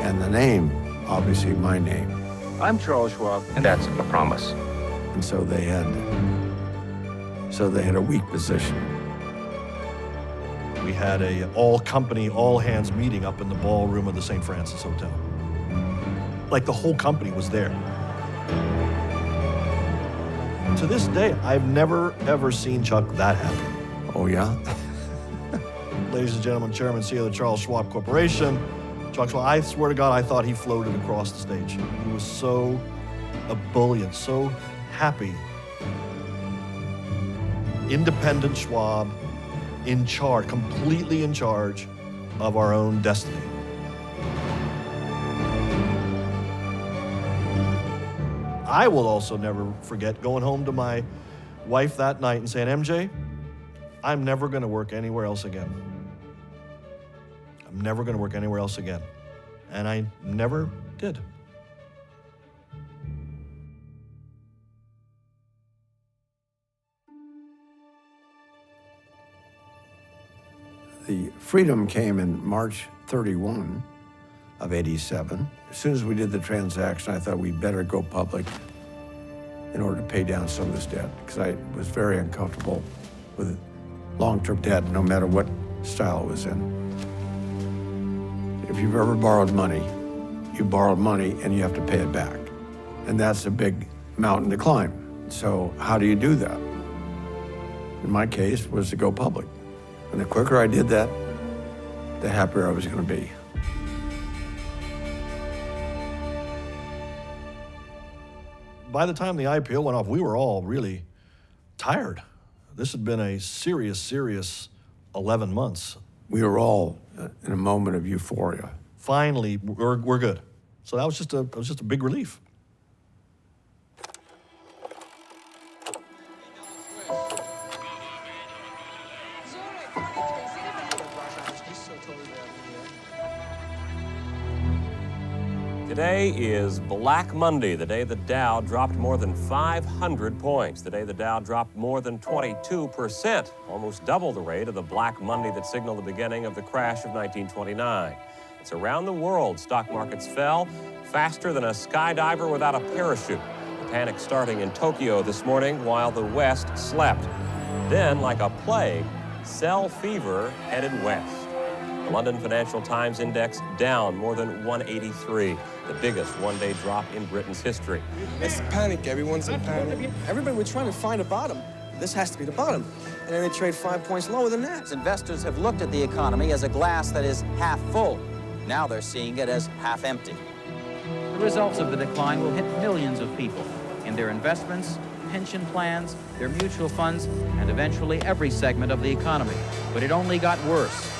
And the name, obviously my name. I'm Charles Schwab, and that's a promise. And so they had a weak position. We had a all-company, all-hands meeting up in the ballroom of the St. Francis Hotel. Like the whole company was there. To this day, I've never, ever seen Chuck that happy. Oh, yeah? Ladies and gentlemen, Chairman, CEO of the Charles Schwab Corporation, Chuck Schwab, I swear to God, I thought he floated across the stage. He was so ebullient, so happy. Independent Schwab, in charge, completely in charge of our own destiny. I will also never forget going home to my wife that night and saying, MJ, I'm never gonna work anywhere else again. I'm never gonna work anywhere else again. And I never did. The freedom came in March 31 of '87. As soon as we did the transaction, I thought we'd better go public in order to pay down some of this debt, because I was very uncomfortable with long-term debt, no matter what style it was in. If you've ever borrowed money, you borrowed money and you have to pay it back. And that's a big mountain to climb. So how do you do that? In my case, was to go public. And the quicker I did that, the happier I was going to be. By the time the IPO went off, we were all really tired. This had been a serious 11 months. We were all in a moment of euphoria. Finally, we're good. So that was just a big relief. Today is Black Monday, the day the Dow dropped more than 500 points, the day the Dow dropped more than 22%, almost double the rate of the Black Monday that signaled the beginning of the crash of 1929. It's around the world, stock markets fell faster than a skydiver without a parachute. The panic starting in Tokyo this morning while the West slept. Then, like a plague, sell fever headed west. The London Financial Times Index down more than 183, the biggest one-day drop in Britain's history. It's panic. Everyone's in panic. Everybody, we're trying to find a bottom. This has to be the bottom. And then they trade 5 points lower than that. Investors have looked at the economy as a glass that is half full. Now they're seeing it as half empty. The results of the decline will hit millions of people in their investments, pension plans, their mutual funds, and eventually every segment of the economy. But it only got worse.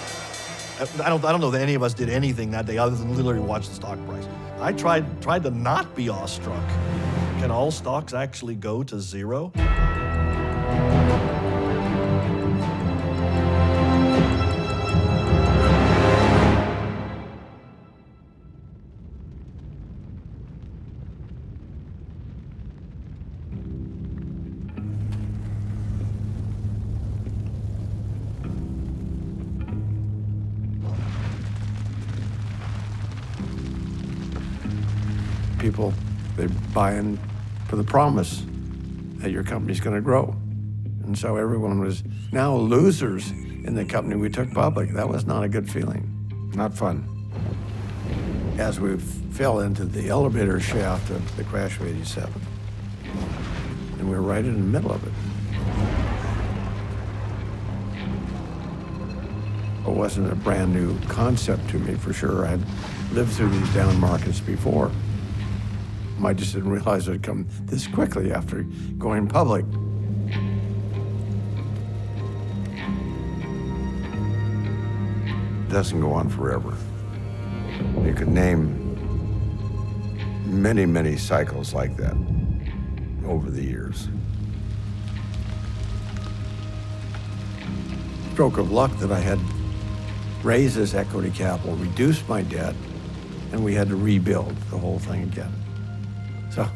I don't know that any of us did anything that day other than literally watch the stock price. I tried to not be awestruck. Can all stocks actually go to zero? People, they buy in for the promise that your company's going to grow. And so everyone was now losers in the company we took public. That was not a good feeling, not fun. As we fell into the elevator shaft of the crash of '87, and we were right in the middle of it. It wasn't a brand new concept to me, for sure. I'd lived through these down markets before. I just didn't realize it would come this quickly after going public. It doesn't go on forever. You could name many, many cycles like that over the years. Stroke of luck that I had raised this equity capital, reduced my debt, and we had to rebuild the whole thing again. So,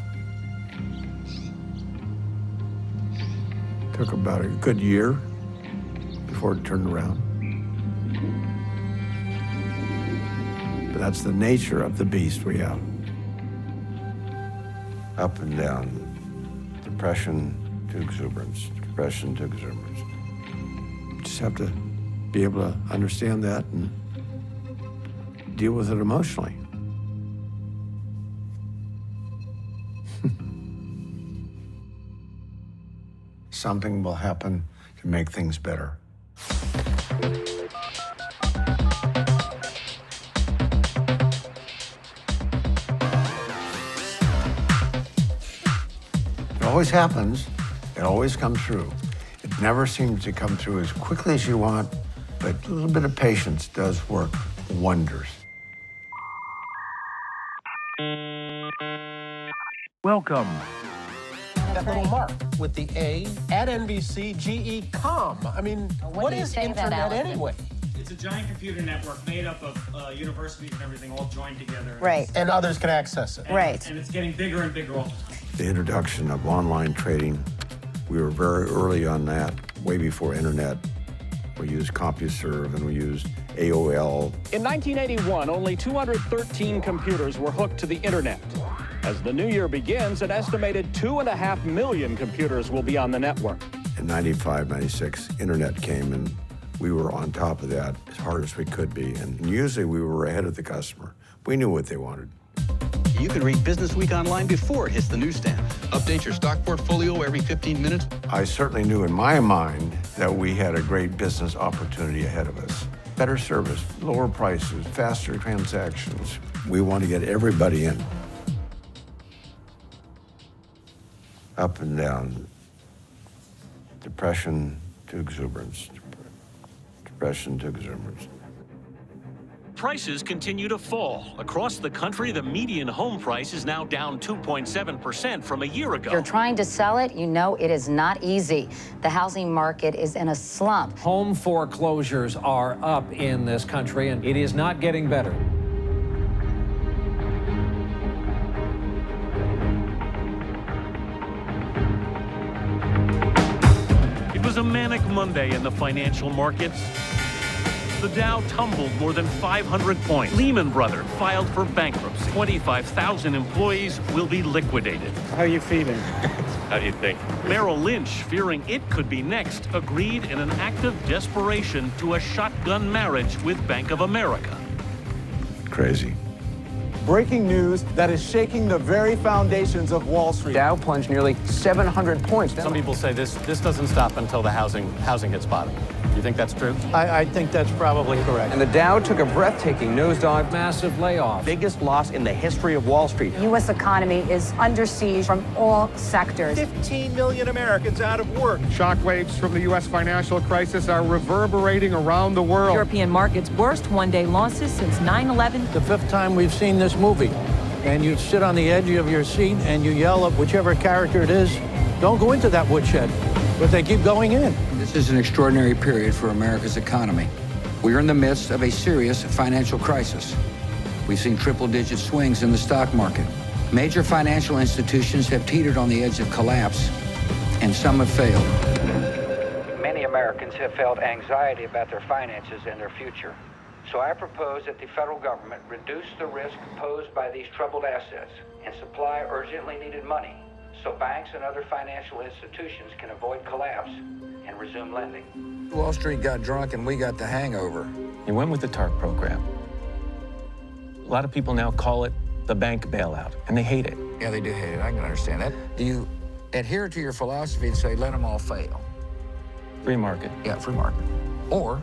took about a good year before it turned around. But that's the nature of the beast we have. Up and down, depression to exuberance, depression to exuberance. You just have to be able to understand that and deal with it emotionally. Something will happen to make things better. It always happens. It always comes through. It never seems to come through as quickly as you want, but a little bit of patience does work wonders. Welcome. That little mark with the A at NBC GE.com. I mean, what is internet anyway? It's a giant computer network made up of universities and everything all joined together. Right. And others can access it. Right. And it's getting bigger and bigger all the time. The introduction of online trading, we were very early on that, way before internet. We used CompuServe and we used AOL. In 1981, only 213 computers were hooked to the internet. As the new year begins, an estimated 2.5 million computers will be on the network. In 95, 96, internet came and we were on top of that as hard as we could be. And usually we were ahead of the customer. We knew what they wanted. You can read Business Week online before it hits the newsstand. Update your stock portfolio every 15 minutes. I certainly knew in my mind that we had a great business opportunity ahead of us. Better service, lower prices, faster transactions. We want to get everybody in. Up and down, depression to exuberance, depression to exuberance. Prices continue to fall. Across the country, the median home price is now down 2.7% from a year ago. If you're trying to sell it, you know it is not easy. The housing market is in a slump. Home foreclosures are up in this country, and it is not getting better. It was a manic Monday in the financial markets. The Dow tumbled more than 500 points. Lehman Brothers filed for bankruptcy. 25,000 employees will be liquidated. How are you feeling? How do you think? Merrill Lynch, fearing it could be next, agreed in an act of desperation to a shotgun marriage with Bank of America. Crazy. breaking news that is shaking the very foundations of Wall Street. Dow plunged nearly 700 points. Some people say this doesn't stop until the housing hits bottom. You think that's true? I think that's probably correct. And the Dow took a breathtaking nosedive. Massive layoff. Biggest loss in the history of Wall Street. The U.S. economy is under siege from all sectors. 15 million Americans out of work. Shockwaves from the U.S. financial crisis are reverberating around the world. European markets' worst one-day losses since 9/11. The fifth time we've seen this movie. And you sit on the edge of your seat and you yell at whichever character it is, don't go into that woodshed. But they keep going in. This is an extraordinary period for America's economy. We are in the midst of a serious financial crisis. We've seen triple-digit swings in the stock market. Major financial institutions have teetered on the edge of collapse, and some have failed. Many Americans have felt anxiety about their finances and their future. So I propose that the federal government reduce the risk posed by these troubled assets and supply urgently needed money so banks and other financial institutions can avoid collapse and resume lending. Wall Street got drunk and we got the hangover. He went with the TARP program. A lot of people now call it the bank bailout, and they hate it. Yeah, they do hate it. I can understand that. Do you adhere to your philosophy and say, let them all fail? Free market. Yeah, free market. Or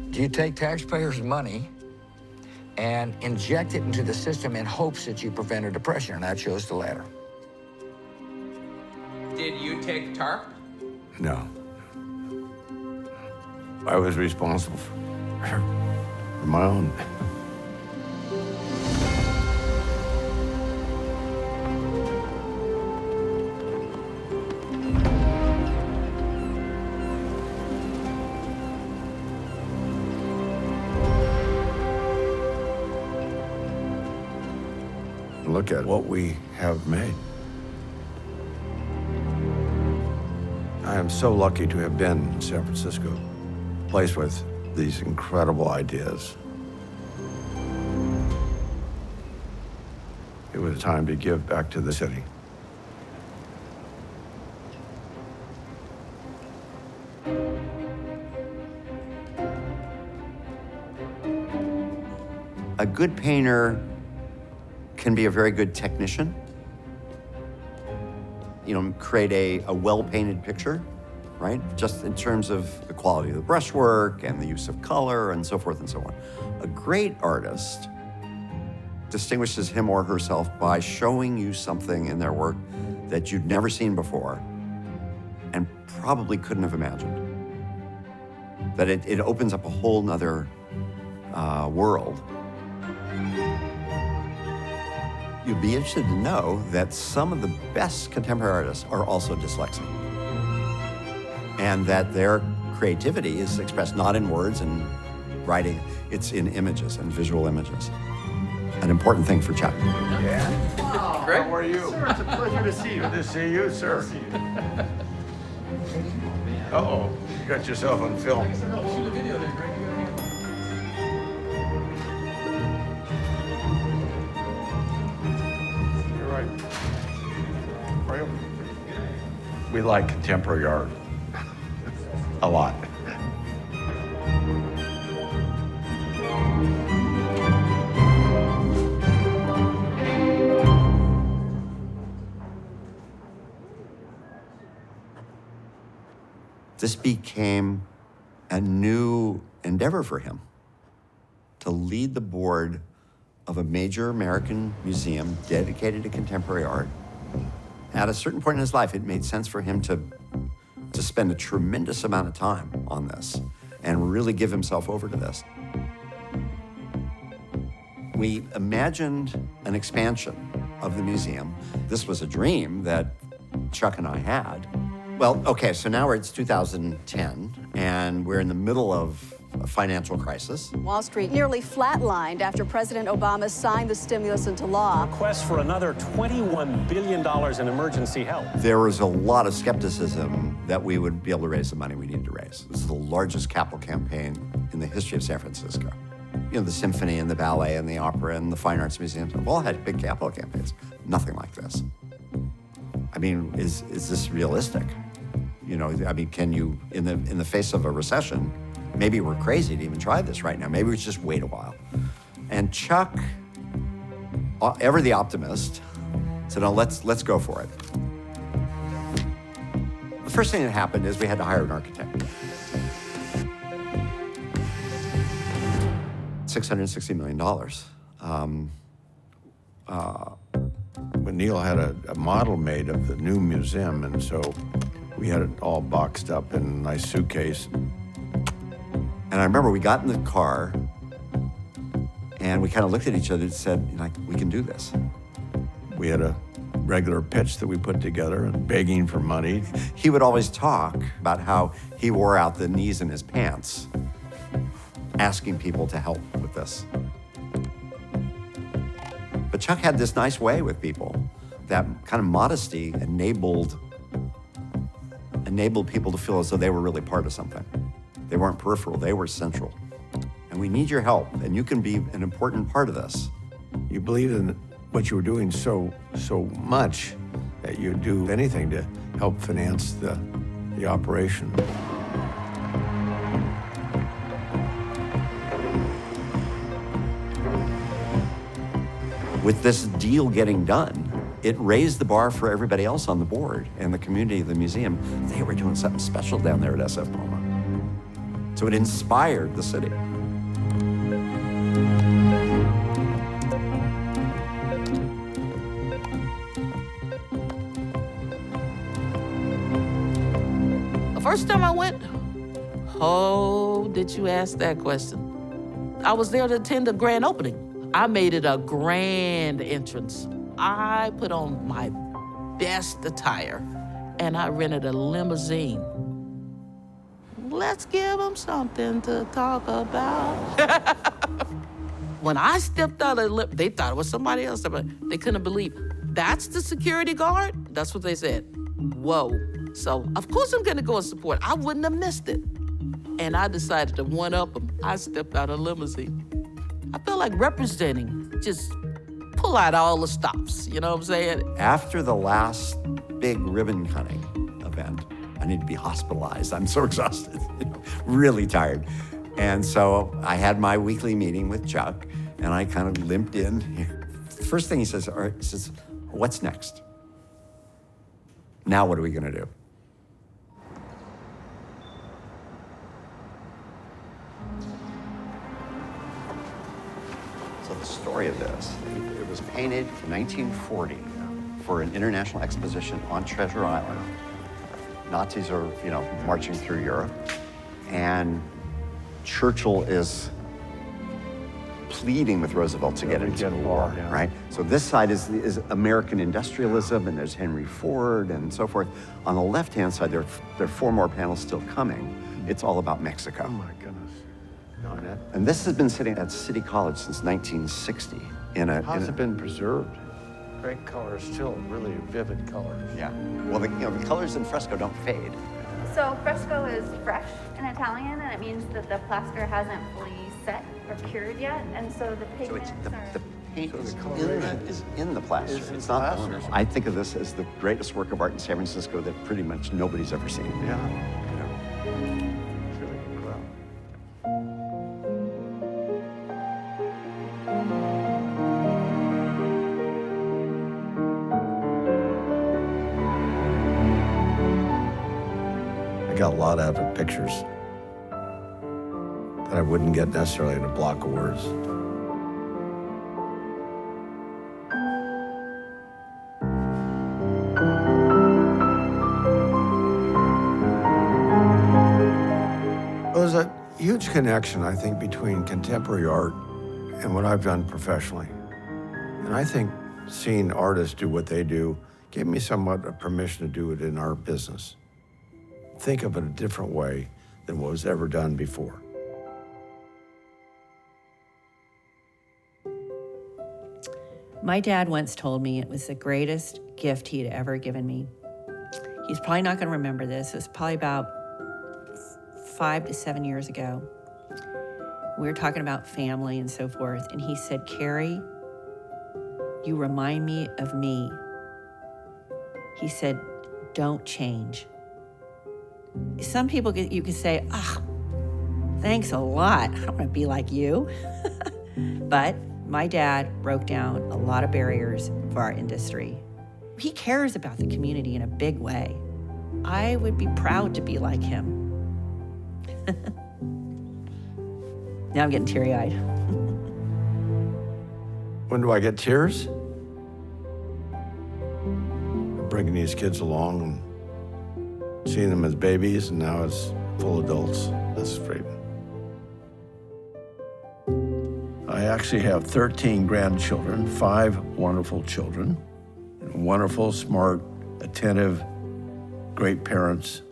do you take taxpayers' money and inject it into the system in hopes that you prevent a depression? And I chose the latter. Did you take TARP? No. I was responsible for my own. Look at what we have made. I am so lucky to have been in San Francisco, a place with these incredible ideas. It was time to give back to the city. A good painter can be a very good technician. You know, create a well-painted picture, right? Just in terms of the quality of the brushwork and the use of color and so forth and so on. A great artist distinguishes him or herself by showing you something in their work that you'd never seen before and probably couldn't have imagined. That it opens up a whole nother world. You'd be interested to know that some of the best contemporary artists are also dyslexic. And that their creativity is expressed not in words and writing, it's in images and visual images. An important thing for Chuck. Yeah? Greg? How are you? Sir, it's a pleasure to see you. Good to see you, sir. Uh-oh, you got yourself on film. Shoot a video there, Greg. You're right. Are you? We like contemporary art. A lot. This became a new endeavor for him to lead the board of a major American museum dedicated to contemporary art. At a certain point in his life, it made sense for him to spend a tremendous amount of time on this and really give himself over to this. We imagined an expansion of the museum. This was a dream that Chuck and I had. Well, okay, so now it's 2010, and we're in the middle of a financial crisis. Wall Street nearly flatlined after President Obama signed the stimulus into law. Request for another $21 billion in emergency help. There was a lot of skepticism that we would be able to raise the money we needed to raise. This is the largest capital campaign in the history of San Francisco. You know, the symphony and the ballet and the opera and the fine arts museums have all had big capital campaigns. Nothing like this. I mean, is this realistic? You know, I mean, can you, in the face of a recession, maybe we're crazy to even try this right now. Maybe we should just wait a while. And Chuck ever the optimist, said, "No, let's go for it." The first thing that happened is we had to hire an architect. $660 million. When Neil had a model made of the new museum, and so we had it all boxed up in a nice suitcase. And I remember we got in the car and we kind of looked at each other and said, like, we can do this. We had a regular pitch that we put together and begging for money. He would always talk about how he wore out the knees in his pants, asking people to help with this. But Chuck had this nice way with people. That kind of modesty enabled people to feel as though they were really part of something. They weren't peripheral, they were central. And we need your help, and you can be an important part of this. You believed in what you were doing so much that you'd do anything to help finance the operation. With this deal getting done, it raised the bar for everybody else on the board and the community of the museum. They were doing something special down there at SF MoMA. So it inspired the city. The first time I went, oh, did you ask that question? I was there to attend the grand opening. I made it a grand entrance. I put on my best attire and I rented a limousine. Let's give them something to talk about. When I stepped out of the they thought it was somebody else, but they couldn't believe. That's the security guard? That's what they said. Whoa. So, of course I'm gonna go and support. I wouldn't have missed it. And I decided to one-up them. I stepped out of the limousine. I feel like representing, just pull out all the stops, you know what I'm saying? After the last big ribbon cutting event, I need to be hospitalized. I'm so exhausted, really tired. And so I had my weekly meeting with Chuck, and I kind of limped in. The first thing he says, what's next? Now what are we gonna do? So the story of this, it was painted in 1940 for an international exposition on Treasure Island. Nazis are, marching through Europe, and Churchill is pleading with Roosevelt to get into the war, right? So this side is American industrialism, and there's Henry Ford and so forth. On the left-hand side, there are 4 more panels still coming. It's all about Mexico. Oh my goodness. And this has been sitting at City College since 1960. How's it been preserved? Great colors, still really vivid colors. Yeah. Well, the colors in fresco don't fade. So fresco is fresh in Italian, and it means that the plaster hasn't fully set or cured yet, and so the pigments the paint is in the plaster. It's not on it. I think of this as the greatest work of art in San Francisco that pretty much nobody's ever seen. Yeah. It's really cool. I got a lot out of pictures that I wouldn't get necessarily in a block of words. Well, there's a huge connection, I think, between contemporary art and what I've done professionally. And I think seeing artists do what they do gave me somewhat of permission to do it in our business. Think of it a different way than what was ever done before. My dad once told me it was the greatest gift he had ever given me. He's probably not going to remember this. It was probably about 5 to 7 years ago. We were talking about family and so forth, and he said, "Carrie, you remind me of me." He said, "Don't change." Some people, you could say, thanks a lot. I don't want to be like you. But My dad broke down a lot of barriers for our industry. He cares about the community in a big way. I would be proud to be like him. Now I'm getting teary-eyed. When do I get tears? Bringing these kids along and seeing them as babies and now as full adults. That's great. I actually have 13 grandchildren, 5 wonderful children, wonderful, smart, attentive, great parents.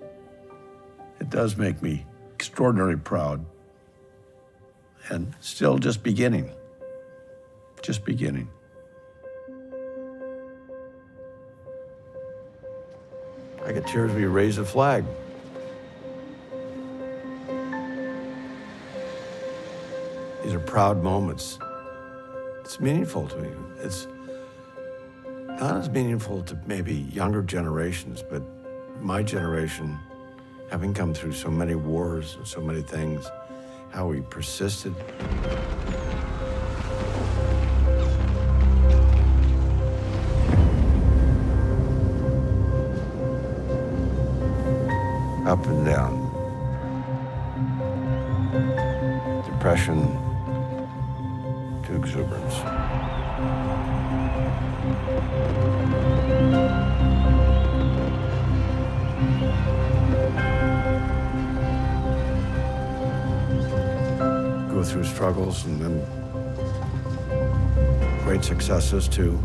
It does make me extraordinarily proud. And still just beginning. Just beginning. I get tears when you raise the flag. These are proud moments. It's meaningful to me. It's not as meaningful to maybe younger generations, but my generation, having come through so many wars and so many things, how we persisted. Up and down. Depression to exuberance. Go through struggles and then great successes too.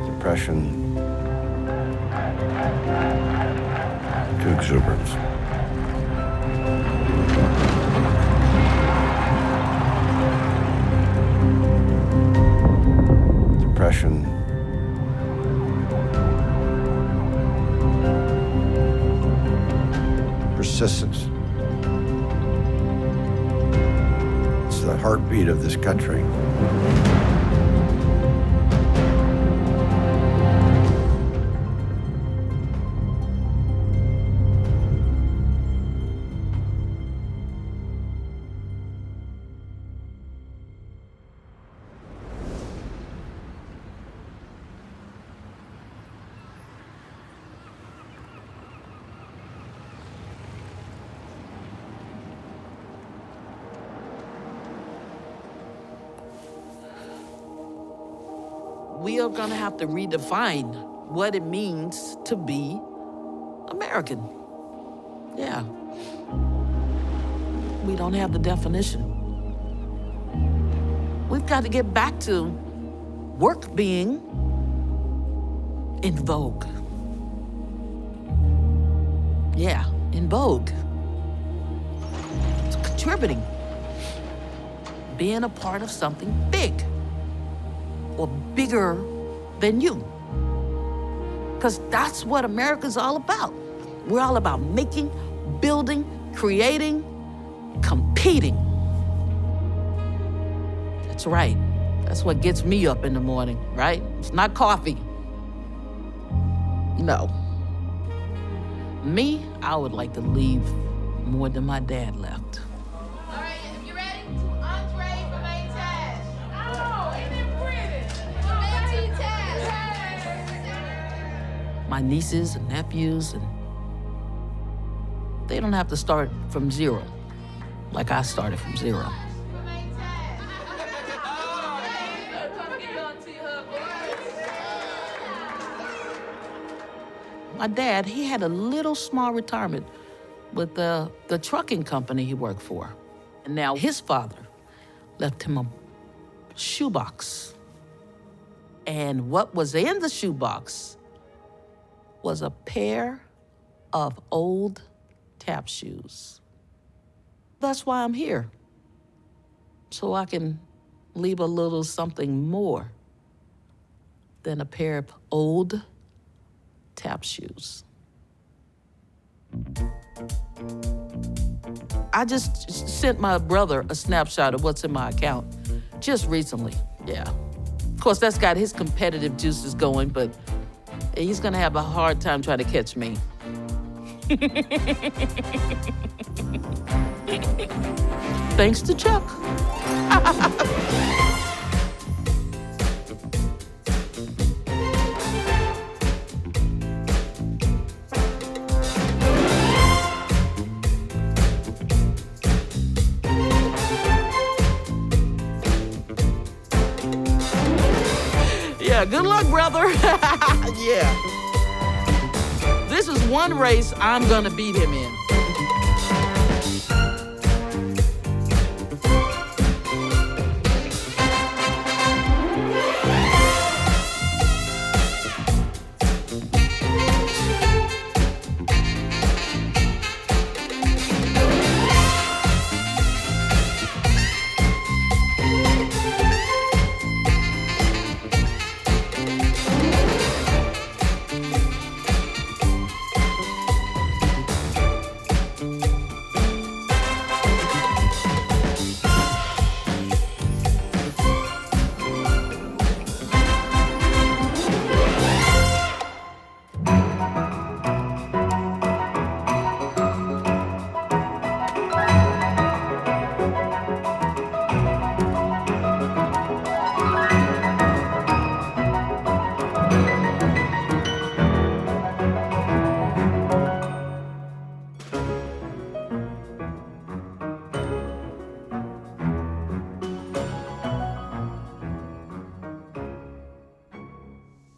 Depression to exuberance. Depression persistence. It's the heartbeat of this country. We are gonna have to redefine what it means to be American. Yeah. We don't have the definition. We've got to get back to work being in vogue. Yeah, in vogue. It's contributing. Being a part of something big. Or bigger than you. Because that's what America's all about. We're all about making, building, creating, competing. That's right. That's what gets me up in the morning, right? It's not coffee. No. Me, I would like to leave more than my dad left. My nieces and nephews, and they don't have to start from zero, like I started from zero. My dad, he had a little small retirement with the trucking company he worked for. And now his father left him a shoebox. And what was in the shoebox was a pair of old tap shoes. That's why I'm here. So I can leave a little something more than a pair of old tap shoes. I just sent my brother a snapshot of what's in my account just recently, yeah. Of course, that's got his competitive juices going, but he's gonna have a hard time trying to catch me. Thanks to Chuck. Yeah, good luck, brother. Yeah. This is one race I'm gonna beat him in.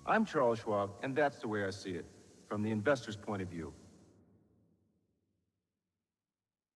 I'm Charles Schwab, and that's the way I see it, from the investor's point of view.